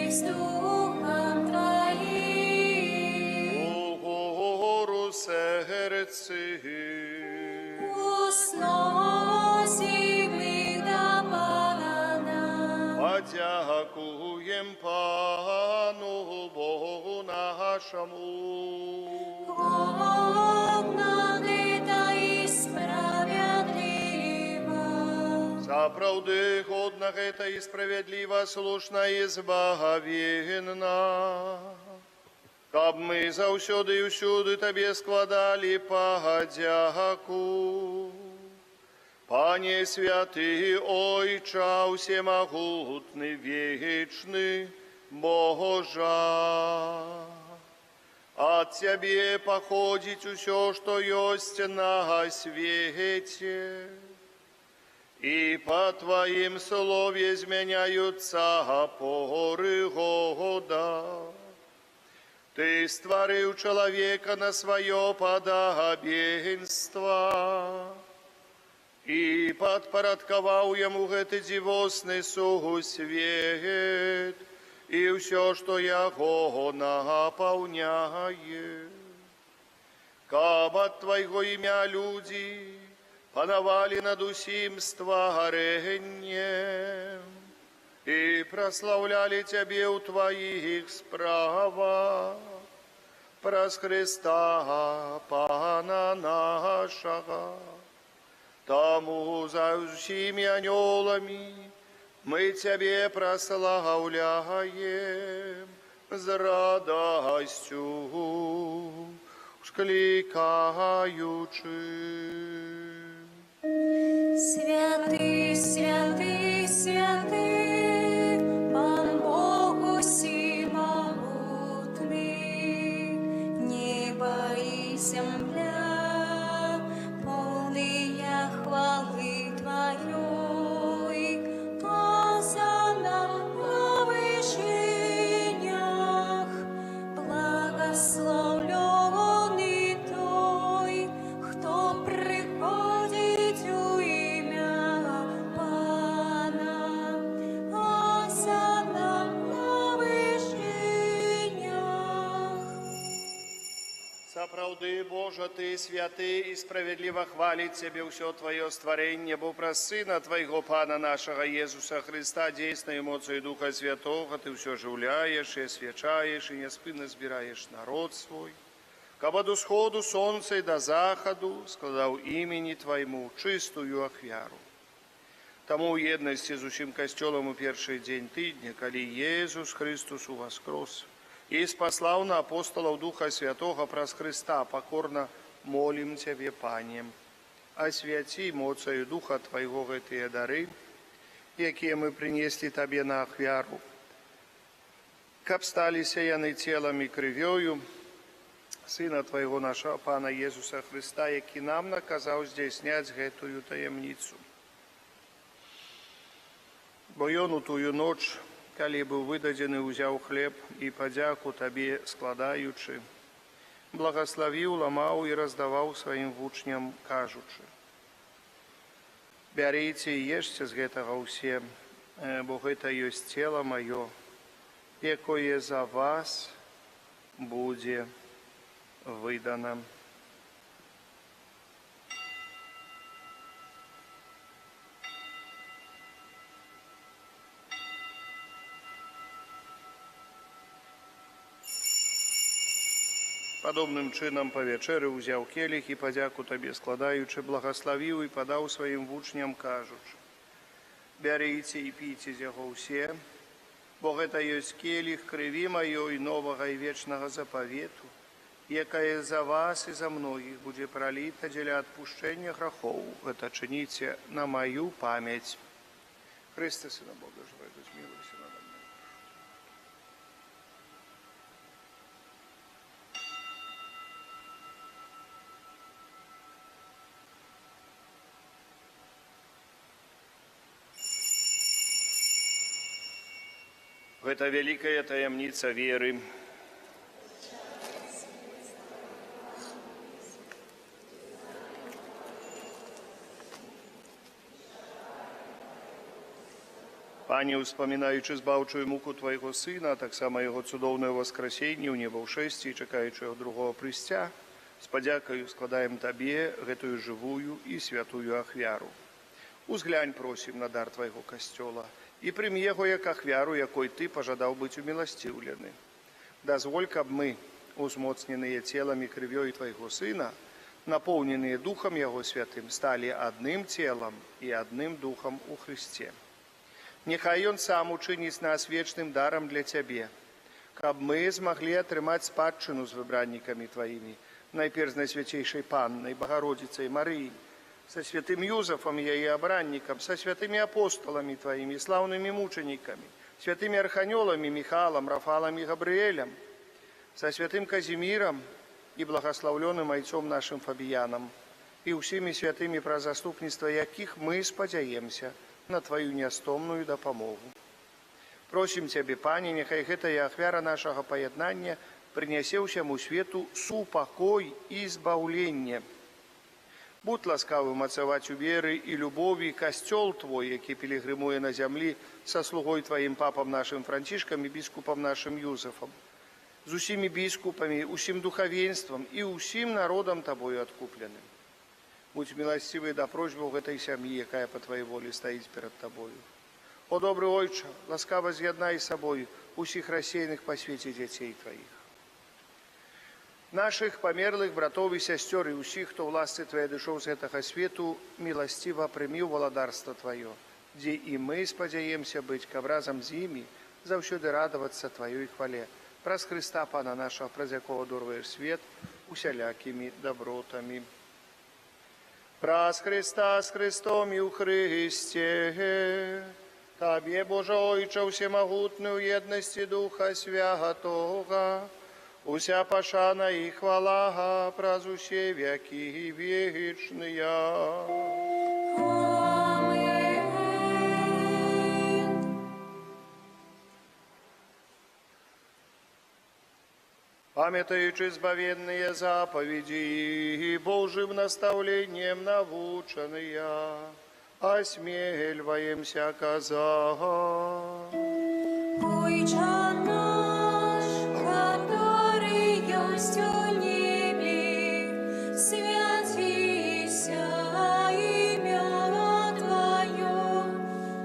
И с Духом Твоим. угору сердці, Возносим их до Бога нам. подякуєм Пану Богу нашому. Годно это и справедливо. Заправды годно это и справедливо, слушно и збагавінна. Каб ми завсюди і всюди Тобі складали подяку. Пане святий, Ойча, всемогутний, вечный, Божа. От Тебе походит все, что есть на свете, и по Твоим слове изменяются поры года. Ты створил человека на свое подобенство и подпорядковал ему этот дивосный свет и все, что его наполняет. Каб от Твоего имя люди пановали над усим створением и прославляли Тебе у Твоих справах, праз Христа Пана нашего. Тому за всеми анgelами мы Тебе прославляем с радостью, скликаючи. Святый, святый, святый, Пан Бог всемогутный, небо и земля, полные хвалы Твоей, Осанна на вышинях, благословленный Той, кто приходит у имя Пана, Осанна на вышинях. Заправды, Боже, Ты святый и справедливо хвалит Тебе все Твое створение, бо про Сына Твоего, Пана нашего Иисуса Христа, действуя эмоции Духа Святого, Ты все живляешь и освячаешь, и неспынно збираешь народ свой. Каб от усходу солнца и до заходу складал имени Твоему чистую ахвяру. Тому у єдності з усім костелом у перший день тижня, коли Єсус Христос воскрес, и спаслал на апостолов Духа Святого праз Христа, покорно молим Тебе, Пане, освяти моцею Духа Твоего эти дары, які мы принесли Тебе на ахвяру, каб стали сеяны телом и кровью Сына Твоего нашего Пана Иисуса Христа, який нам наказал здійснять гэтую таємницю. Бо ён у тую ноч, калі быў выдадзены, узяў хлеб і падзяку Табе складаючы, благословіў, ламаў і раздаваў сваім вучням, кажучы: «Бярыце і ешце з гэтага ўсе, бо гэта ёсць цела маё, якое за вас будзе выдано». Падобным чынам па вячэры ўзяў келіх і падзяку Табе складаючы, благословіў і падаў сваім вучням, кажучы: «Бярыце і піце з яго ўсе, Бо гэта ёсць келіх крыві маёй новага і вечнага запавету, якая за вас і за многіх будзе праліта дзеля адпушчэння грахоў. Гэта чыніце на маю памяць. Христе, Сына Бога жывого, змилуйся надо мной. Гэта вялікая таямніца веры. Пане, успамінаючы збаўчую муку Твайго Сына, а таксама Яго цудоўнае воскресенне ў неба ўшэсці, чакаючы Яго другого прыйсця, з падзякаю складаем Табе гэтую жывую і святую ахвяру. Узглянь, просім, на дар Твайго касцёла і прымі яго як ахвяру, якой Ты пажадаў быць уміласціўлены. Дазволь, каб мы, узмоцненыя целам і крывёй Твайго Сына, напоўненыя Духам Яго святым, сталі адным целам і адным Духам у Христе. Няхай Ён сам учыніць нас вечным дарам для Цябе, каб мы змаглі атрымаць спадчыну з выбраннікамі Тваімі, найперш з Найсвяцейшай Паннай, Багародзіцай Марыяй, со святым Юзафом, яе абраннікам, со святымі апосталамі Тваімі, слаўнымі мучанікамі, святымі арханёламі Міхалам, Рафалам і Габрыэлем, со святым Казімірам і благаслаўлёным айцом нашым Фабіянам і ўсімі святымі, пра заступніцтва якіх мы спадзяемся на Тваю нястомную дапамогу. Просім Цябе, Пане, няхай гэтая ахвяра нашага паяднання прынясе ўсяму свету супакой і збаўленне. Будь ласкавы мацаваць у веры і любові касцёл Твой, які пілігрымуе на зямлі са слугой Тваім папам нашым Францішкам і біскупам нашым Юзафам, з усімі біскупамі, усім духавенствам і ўсім народам Табою адкупленым. Будь міласцівы да просьбаў гэтай сям'і, якая па Тваёй волі стаіць перад Табою. О, добры Ойча, ласкава з'яднай з сабой усіх рассеяных па свеце дзяцей Тваіх. Нашых памерлых братоў і сясцёр і ўсіх, хто ў ласцы Тваёй адышоў з гэтага свету, міласціва прымі ў валадарства Тваё, дзе і мы спадзяемся быць, каб разам з імі заўсёды радавацца Тваёй хвале. Праз Хрыста, Пана нашага, праз якога дорваеш свет усялякімі добротамі. Праз Христа, з Христом і ў Христе, Табе, Божа Ойча, всемагутны ў еднасці Духа Святога, уся пашана і хвала праз усе векі вечныя. Памятаючи збавенные заповеди, Божьим наставлением навученные, осмеливаемся казать. Ойче наш, который есть в небе, святися имя Твое,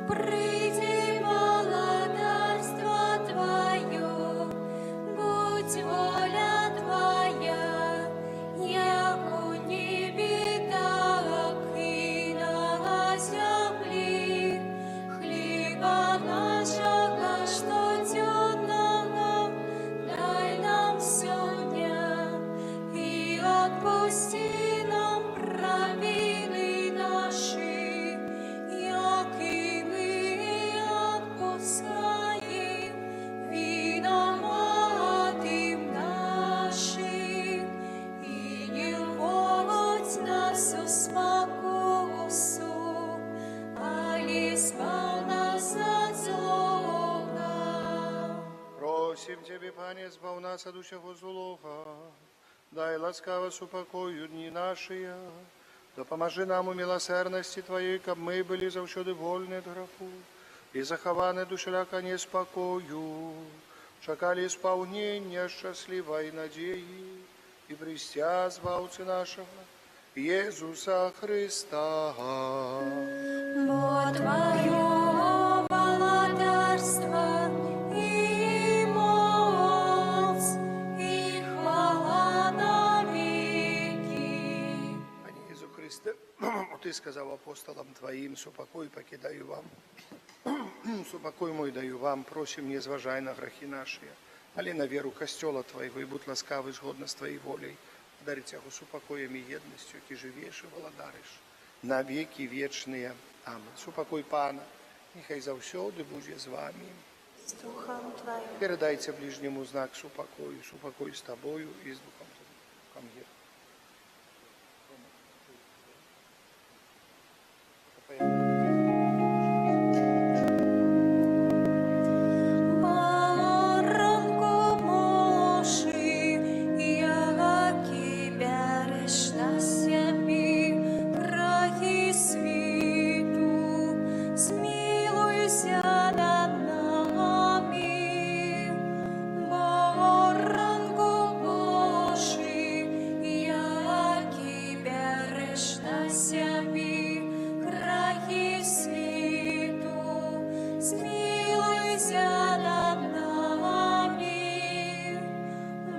приди владарство Твое, будь воля Твоя, яко в небе, так и на земле. Хлеба нашего штоденного дай нам сегодня, и отпусти нам провины наши, яки мы отпускаем виноватым нашим, и не вводь нас в спокусу, али избав нас от злого. Просим Тебе, Пане, збав нас от усього злого, дай ласкаво супокою дні наші, допоможи нам у милосердності Твоей, каб ми були завсюди вольні від греху і заховані до всіляка неспокою, чекали исполнення щасливої надії і прийстя збавці нашого, Єсуса Христа. Бо Твое владарство и моц, и хвала навеки. Пане Ісу Христе, Ти сказав апостолам Твоїм, супокой покидаю вам, Супокой мой даю вам, просим, не зважай на грехи наши, але на веру Костела Твоего, и будь ласкавый згодно с Твоей волей, дарить его супокоем и едностью, Ти живешь и владаришь на веки вечные. Аминь. Супокой Пана, нехай завсёды буде з вами. С Духом Твоим. Передайте ближнему знак супокою, супокой с тобою и с Духом Твоим. Baranku Boží, jaký bereš na sebe крахи світу, змилуйся над нами. Baranku Boží, який береш на себе крахи світу, змилуйся над нами.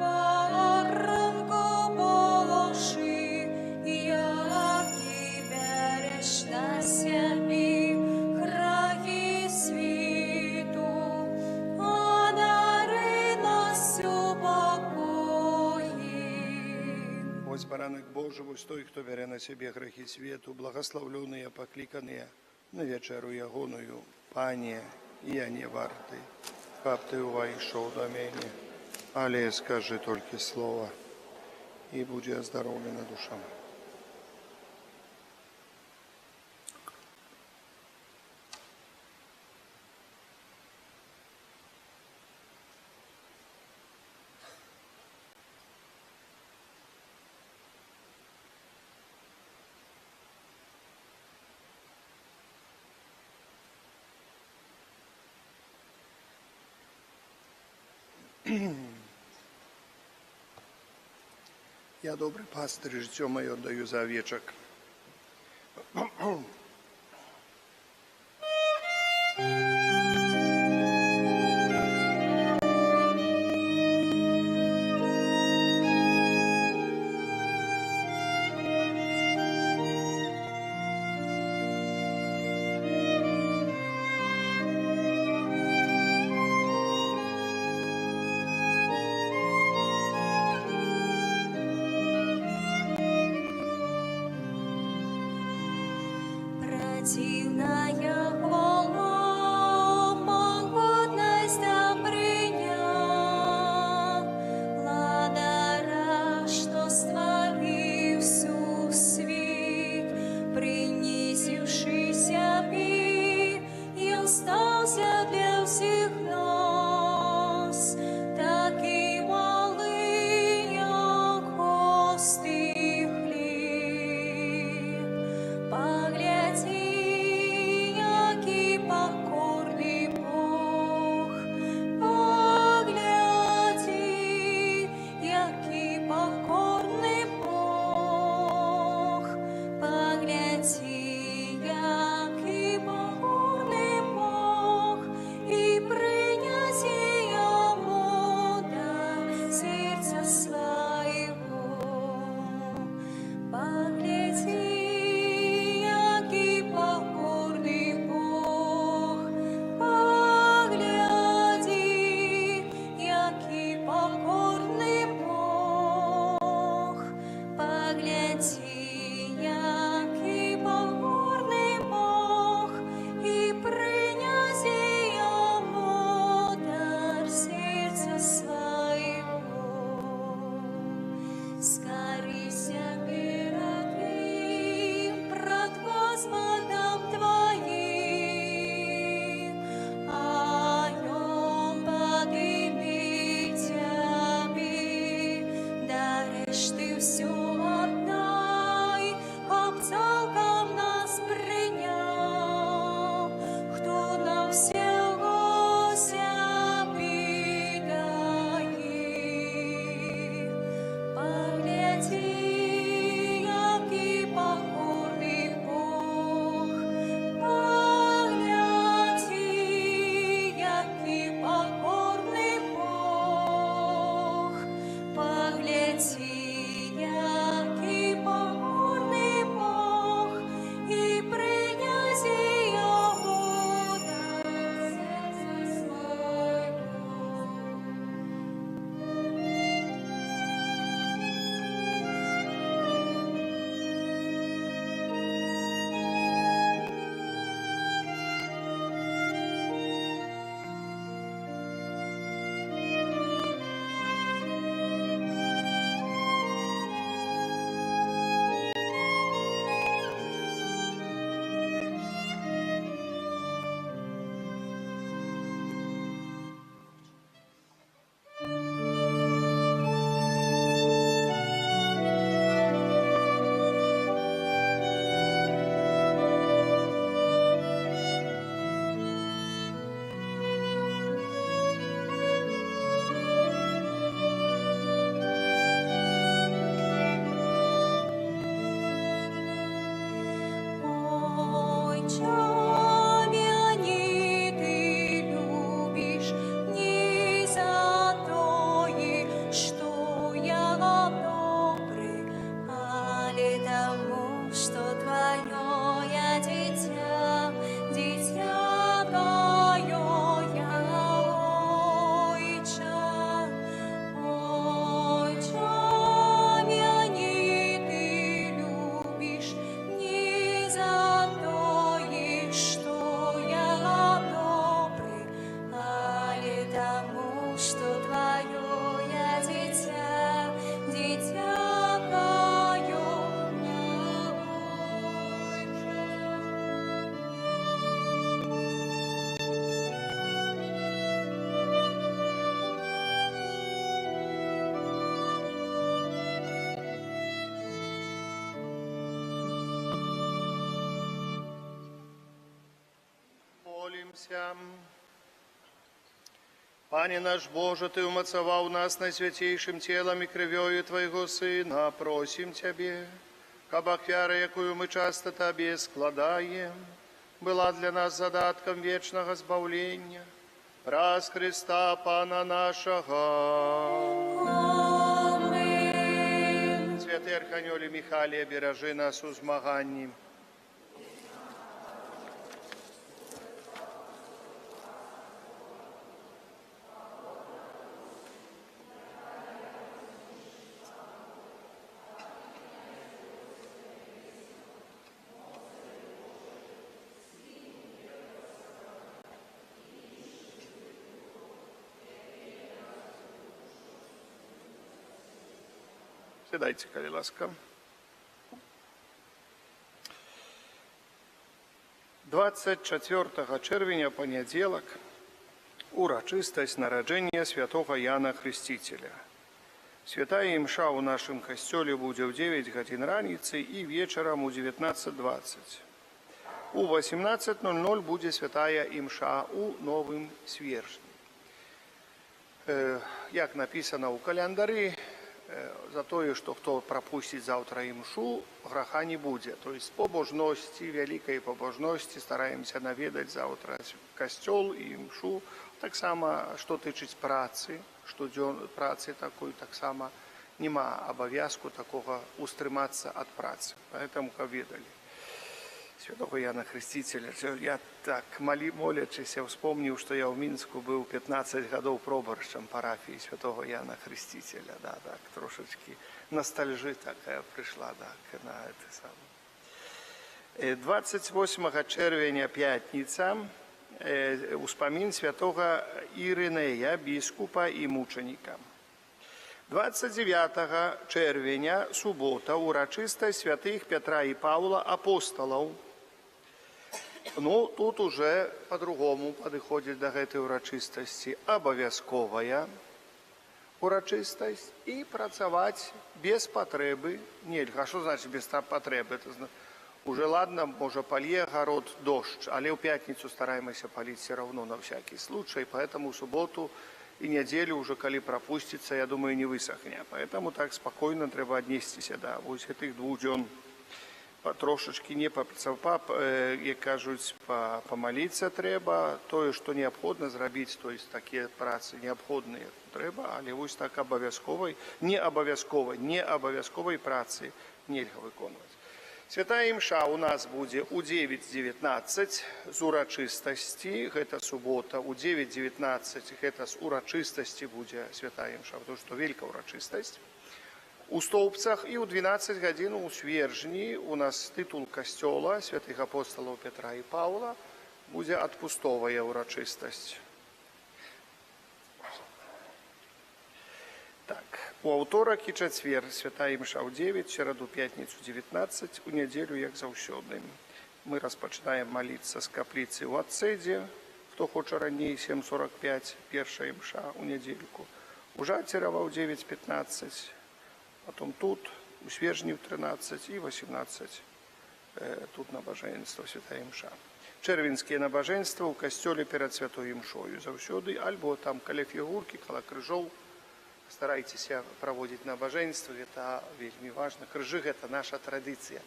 Baranku Božий, який береш на себе крахи світу, одари нас упокоїм. Ось баранок Божий, ось той, хто бере на себе грехи світу, благословленные, покликаные на вечеру ягоною, Пане, я не вартий, каб ти увійшов до мене, але скажи тільки слово, і буде оздоровлена душа моя. Я добрий пастир, життя моє віддаю за овечок. Помолимся. Пане наш Боже, Ты умацовал нас найсвятейшим телом и кровью Твоего Сына, просим Тебе, каб ахвяра, якую мы часто Тебе складаем, была для нас задатком вечного збавления. Раз Христа Пана нашего. Аминь. Святый Архангеле Михалия, бережи нас у змаганні. Сідайте, коли ласка. 24 чэрвеня, панядзелак, урачыстасць нараджэння святого Яна Хрысціцеля. Святая імша ў нашым касцёле будзе ў 9 гадзін раніцы і вечарам у 19:20. У 18:00 будзе святая імша ў Новым Свержні. Як напісана ў календары, за тое, што хто прапусціць заўтра імшу, граха не будзе. То есть побожнасці, вялікай побожнасці стараемся наведаць заўтра касцёл і імшу. Таксама, што тычыць працы, працы такой, таксама нема абавязку такога устрымацца ад працы. Поэтому, каб ведалі святого Яна Хрысціцеля. Я так, молячыся, вспомніў, што я ў Мінску быў 15 гадоў пробаршчам парафіі святого Яна Хрысціцеля. Да, так, трошачкі ностальжы такая прыйшла, так, на это самое. 28 чэрвеня, пятніца, успамін святого Ірынея, біскупа і мучаніка. 29 чэрвеня, субота, урачыстасць святых Пятра і Паўла, апосталаў. Ну, тут уже по-другому падыходзіць да гэтай урачыстасці абавязковая урачыстасць і працаваць без патрэбы нельга. А што значыць без патрэбы? Уже ладно, можа палье агарод, дождж, але ў пятніцу стараемся паліць все равно на всякий случай, поэтому в субботу и неделю уже, коли пропустится, я думаю, не высохне. Поэтому так спокойно треба отнестися до вот этих 2 дзён. Трошечки не попрацаваць, як кажуць, помолиться треба, тое, што неабходна зрабіць, то есть такія працы неабходныя трэба, але вось так не абавязковай працы нельга выконваць. Святая імша у нас будзе ў 9:19 з урачыстасці, гэта субота, у 9:19 гэта з урачыстасці будзе святая імша, потому што вялікая урачыстасць. У Стоўбцах і ў 12 гадзін у Свержні у нас тытул касцёла святых апосталаў Петра і Паўла будзе адпустовая урачыстасць. Так, у аўторак і чацвер святая імша ў 9, сераду пятніцу 19, у нядзелю, як заўсёды. Мы распачынаем маліцца з капліцы ў Адцэдзе, хто хоча раней, 7:45, першая імша у нядзельку. У Жацерава ў 9:15, потом тут, у Свержні ў 13 і 18, тут набажэнства святая імша. Чэрвеньскія набажэнства ў касцёле перад святой імшою заўсёды, альбо там каля фігуркі, каля крыжоў. Старайтеся праводзіць набажэнствы, гэта вельмі важна. Крыжы – гэта наша традыцыя.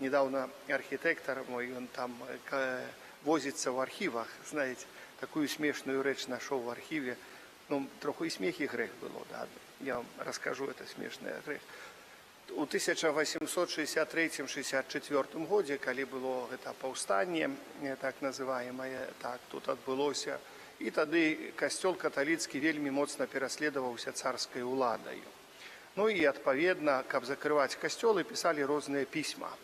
Недавно архітэктар мой, он там возіцца ў архівах, знаете, такую смешную рэч нашоў в архіве. Ну, троху і смех і грэх было, да. Я вам раскажу, это смешная грэх. У 1863-64 годзе, калі было гэта паўстанне, так называемое, так, тут адбылося, і тады касцёл каталіцкі вельмі моцна пераследаваўся царскай уладаю. Ну і, адпаведна, каб закрываць касцёлы, пісалі розныя пісьма.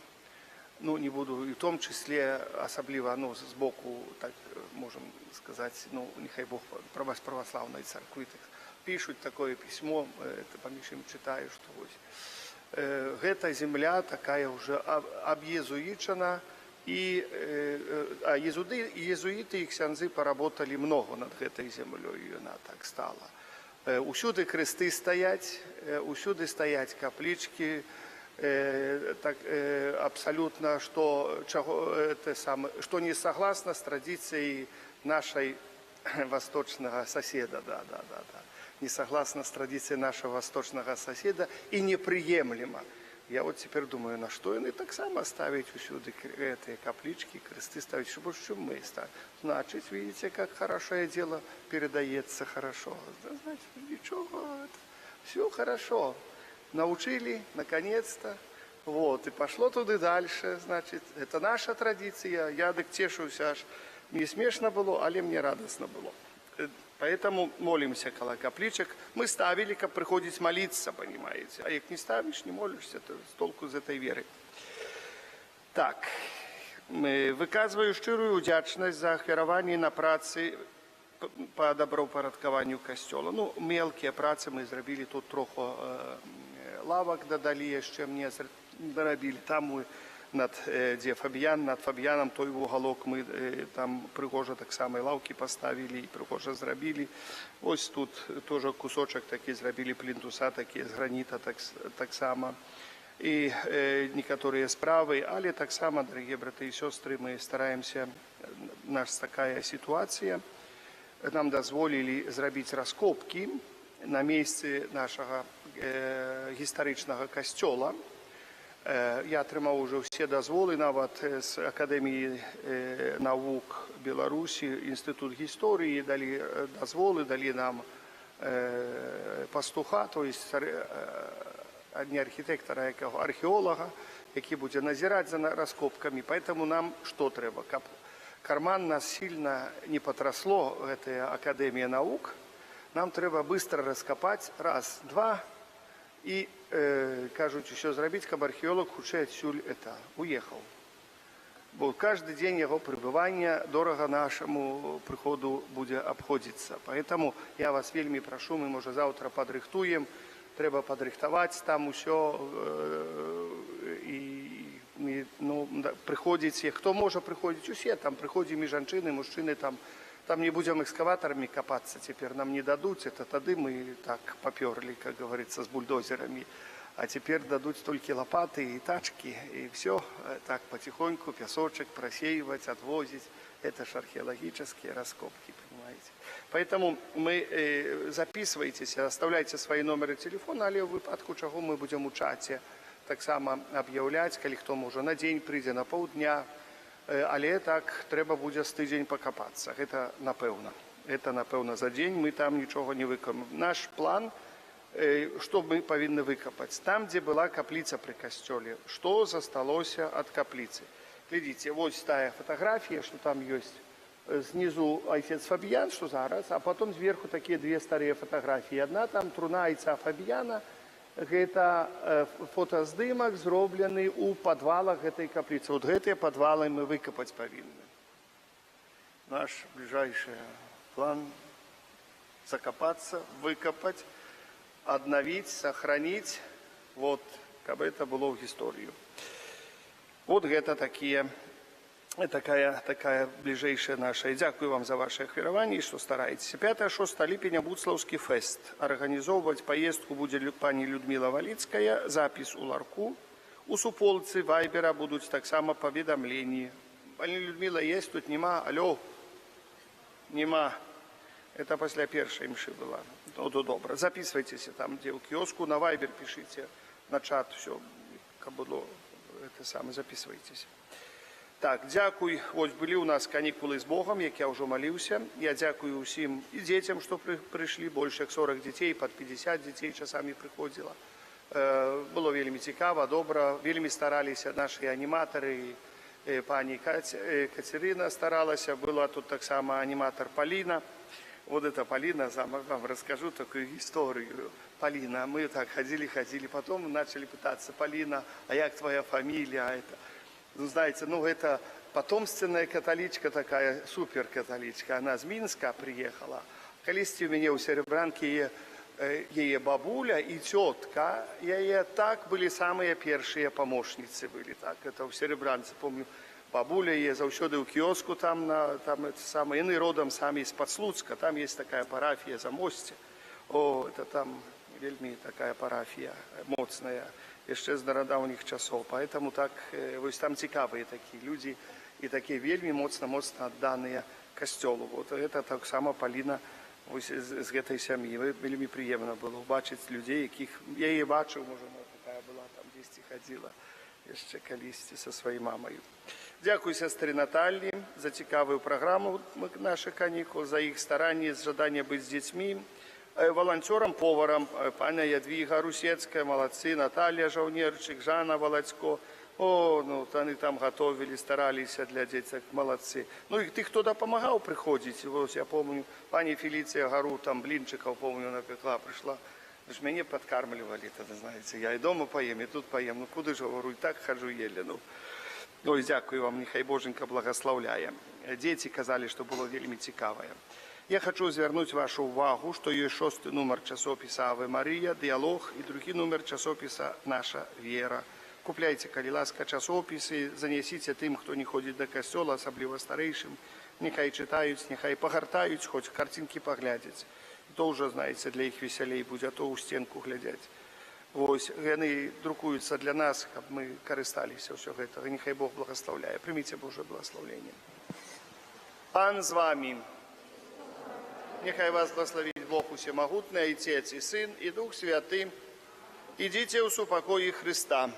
Ну, не буду, і в том числе, асабліва, ну, з боку, так, можем сказаць, ну, нехай Бог праваслаўнай царквы, пишуть такое письмо, поміж ім читаю, что ось. Гэта земля такая уже объезуичана, и езуиты и ксяндзы поработали много над гэтай землей, она так стала. Усюды кресты стоять, усюды стоять каплички, абсолютно, что не согласно с традицией нашей восточного соседа. Да. Не согласно с традицией нашего восточного соседа и неприемлемо. Я вот теперь думаю, на что они так само ставить усюды эти каплички, кресты ставить, чтобы чем мы ставим. Значит, видите, как хорошее дело передается хорошо. Значит, ничего, все хорошо. Научили, наконец-то. Вот, и пошло туда дальше, значит, это наша традиция. Я так тешуся, аж мне смешно было, але мне радостно было. Поэтому молимся коло капличек. Мы ставили, как приходить молиться, понимаете. А як не ставишь, не молишься, то с толку из этой веры. Так, выказываю щирую удячность за ахвярование на працы по добропорядкованию костела. Ну, мелкие працы мы зробили, тут троху лавок додали, еще мне доробили. Там мы над Фабіяном, той уголок ми там пригожа так само і лавки поставили, і пригожа зробили. Ось тут теж кусочок такий зробили, плінтуса такі з граніта так само. І некоторые справи, але так само, дорогие браты и сестры, мы стараемся, у нас такая ситуация, нам дозволили зробити раскопки на місці нашого історичного костела. Я атрымаў уже все дозволы, нават з Академії наук Беларусі, Інстытут гісторыі дали дозволы, дали нам пастуха, то есть не архитектора, а археолога, який буде назирать за раскопками. Поэтому нам что треба? Каб карман нас сильно не потросло, это Академия наук, нам треба быстро раскопать, раз, два, и, кажуть, що зробити, каб археолог хутчэй адсюль уехал. Бо каждый день его пребывания дорого нашему приходу будет обходиться. Поэтому я вас вельми прошу, мы, может, завтра подрыхтуем, треба подрыхтовать там все, и ну, приходите, кто может приходить, все там приходим, и женщины, мужчины там не будем экскаваторами копаться, теперь нам не дадут, это тогда мы так поперли, как говорится, с бульдозерами, а теперь дадут только лопаты и тачки, и все так потихоньку, песочек просеивать, отвозить, это же археологические раскопки, понимаете. Поэтому записывайтесь, оставляйте свои номеры телефона, але в выпадку чего мы будем у чате так само объявлять, коли кто может на день прийде, на полдня. Але так треба буде з тиждень покопатися. Це напевно за день ми там нічого не викопаємо. Наш план, що ми повинні викопати. Там, де була каплиця при костелі, що зосталося від каплиці. Глядите, ось та фотографія, що там є. Знизу отець Фабіян, що зараз, а потім зверху такі дві старі фотографії. Одна там труна отця Фабіяна, это фотоздымок, зроблены у подвалах этой каплицы. Вот эти подвалы мы выкопать повинны. Наш ближайший план – закопаться, выкопать, обновить, сохранить, вот, как это было в историю. Вот это такая ближайшая наша. И дякую вам за ваше ахвярование, что стараетесь. 5-6 липеня Буцлаўскі фест. Организовывать поездку будет пани Людмила Валицкая, запись у Ларку. У суполцы Вайбера будут так само поведомления. Пани Людмила есть, тут нема, алло, нема. Это после первой мши была. Ну, то добро. Записывайтесь там, где у киоску, на Вайбер пишите, на чат, все, как было, это самое, записывайтесь. Так, дякую. Ось були у нас канікули з Богом, як я вже молився. Я дякую усім і дітям, що прийшли. Більше як 40 дітей, під 50 дітей часами приходило. Було вельми цікаво, добре. Вельми старалися наші аніматори. Пані Катерина старалася. Була тут так само аніматор Поліна. Вот это Полина, вам расскажу такую историю. Полина, мы так ходили, потом начали пытаться. Полина, а як твоя фамилия? Ну, знаете, это потомственная католичка такая, суперкатоличка. Она из Минска приехала. Колись у меня у Серебранки ее бабуля и тетка, так были самые первые помощницы были. Так, это у Серебранцы, помню, бабуля ей завсёды у киоску там это самое, иные родом сами из Подслуцка, там есть такая парафия за мосте. О, это там вельми такая парафия моцная. яшчэ з старадаўніх часоў. Поэтому так, вось там цікавыя такія людзі і такія вельмі моцна адданыя касцёлу. Вот гэта таксама Паліна з гэтай сям'і. Вельмі прыемна было ўбачыць людзей, якіх я яе бачыў, можа, такая была, там дзесьці хадзіла яшчэ калісьці са сваёй мамаю. Дзякуй сястры Наталлі за цікавую праграму нашых канікул, за іх старанне, жаданне быць з дзецьмі, валанцёрам, поварам, паня Ядвіга Русецкая, малацы, Наталья Жаўнерчык, Жанна Валацько. Ну, они там готовили, стараліся для дзецак, малацы. Ну, і тых, хто дапамагаў прыходзіць, вось я помню, пані Феліцыя Гару, там блінчыкаў, помню, напекла, прыйшла. Ж мяне падкармлівалі, тады, знаеце, я і дома паем, і тут паем, ну куды ж, говорю, і так хаджу еле, ну. Ой, дзякую вам, нехай Боженька благословляе. Дзеці казалі, што было вельмі цікавае. Я хочу звярнуць вашу увагу, што ёсць 6-й нумар часопіса «Аве Марія», «Дыялог» і другі нумар часопіса «Наша вера». Купляйце, калі ласка, часопісы, занясіце тым, хто не ходзіць да касцёла, асабліва старэйшым. Няхай чытаюць, няхай пагартаюць, хоць карцінкі паглядзяць. То ўжо, знаеце, для іх весялей будзе, а то ў сценку глядзяць. Вось, яны друкуюцца для нас, каб мы карысталіся ўсё гэтага. Няхай Бог благословляе. Прыміце Божае благословленне. Пан з вамі. Нехай вас благословіць Бог усемагутны, Отец і Сын, і Дух Святы. Ідзіце ў супакоі Христа.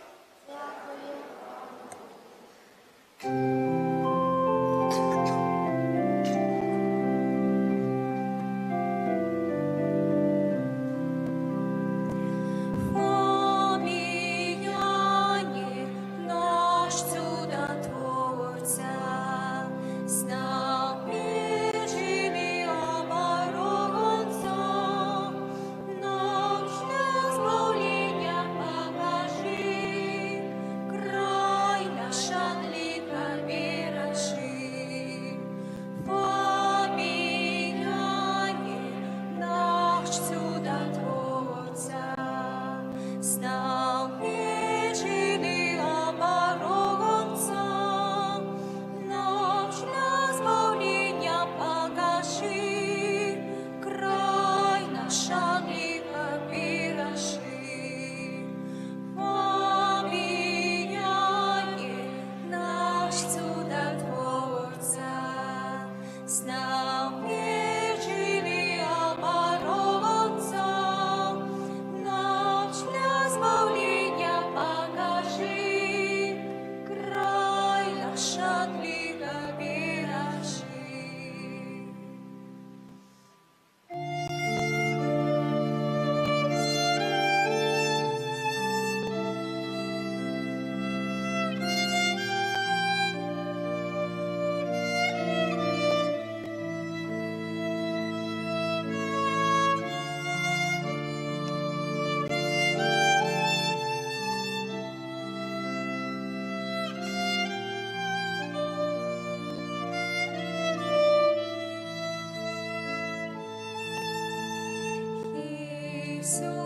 So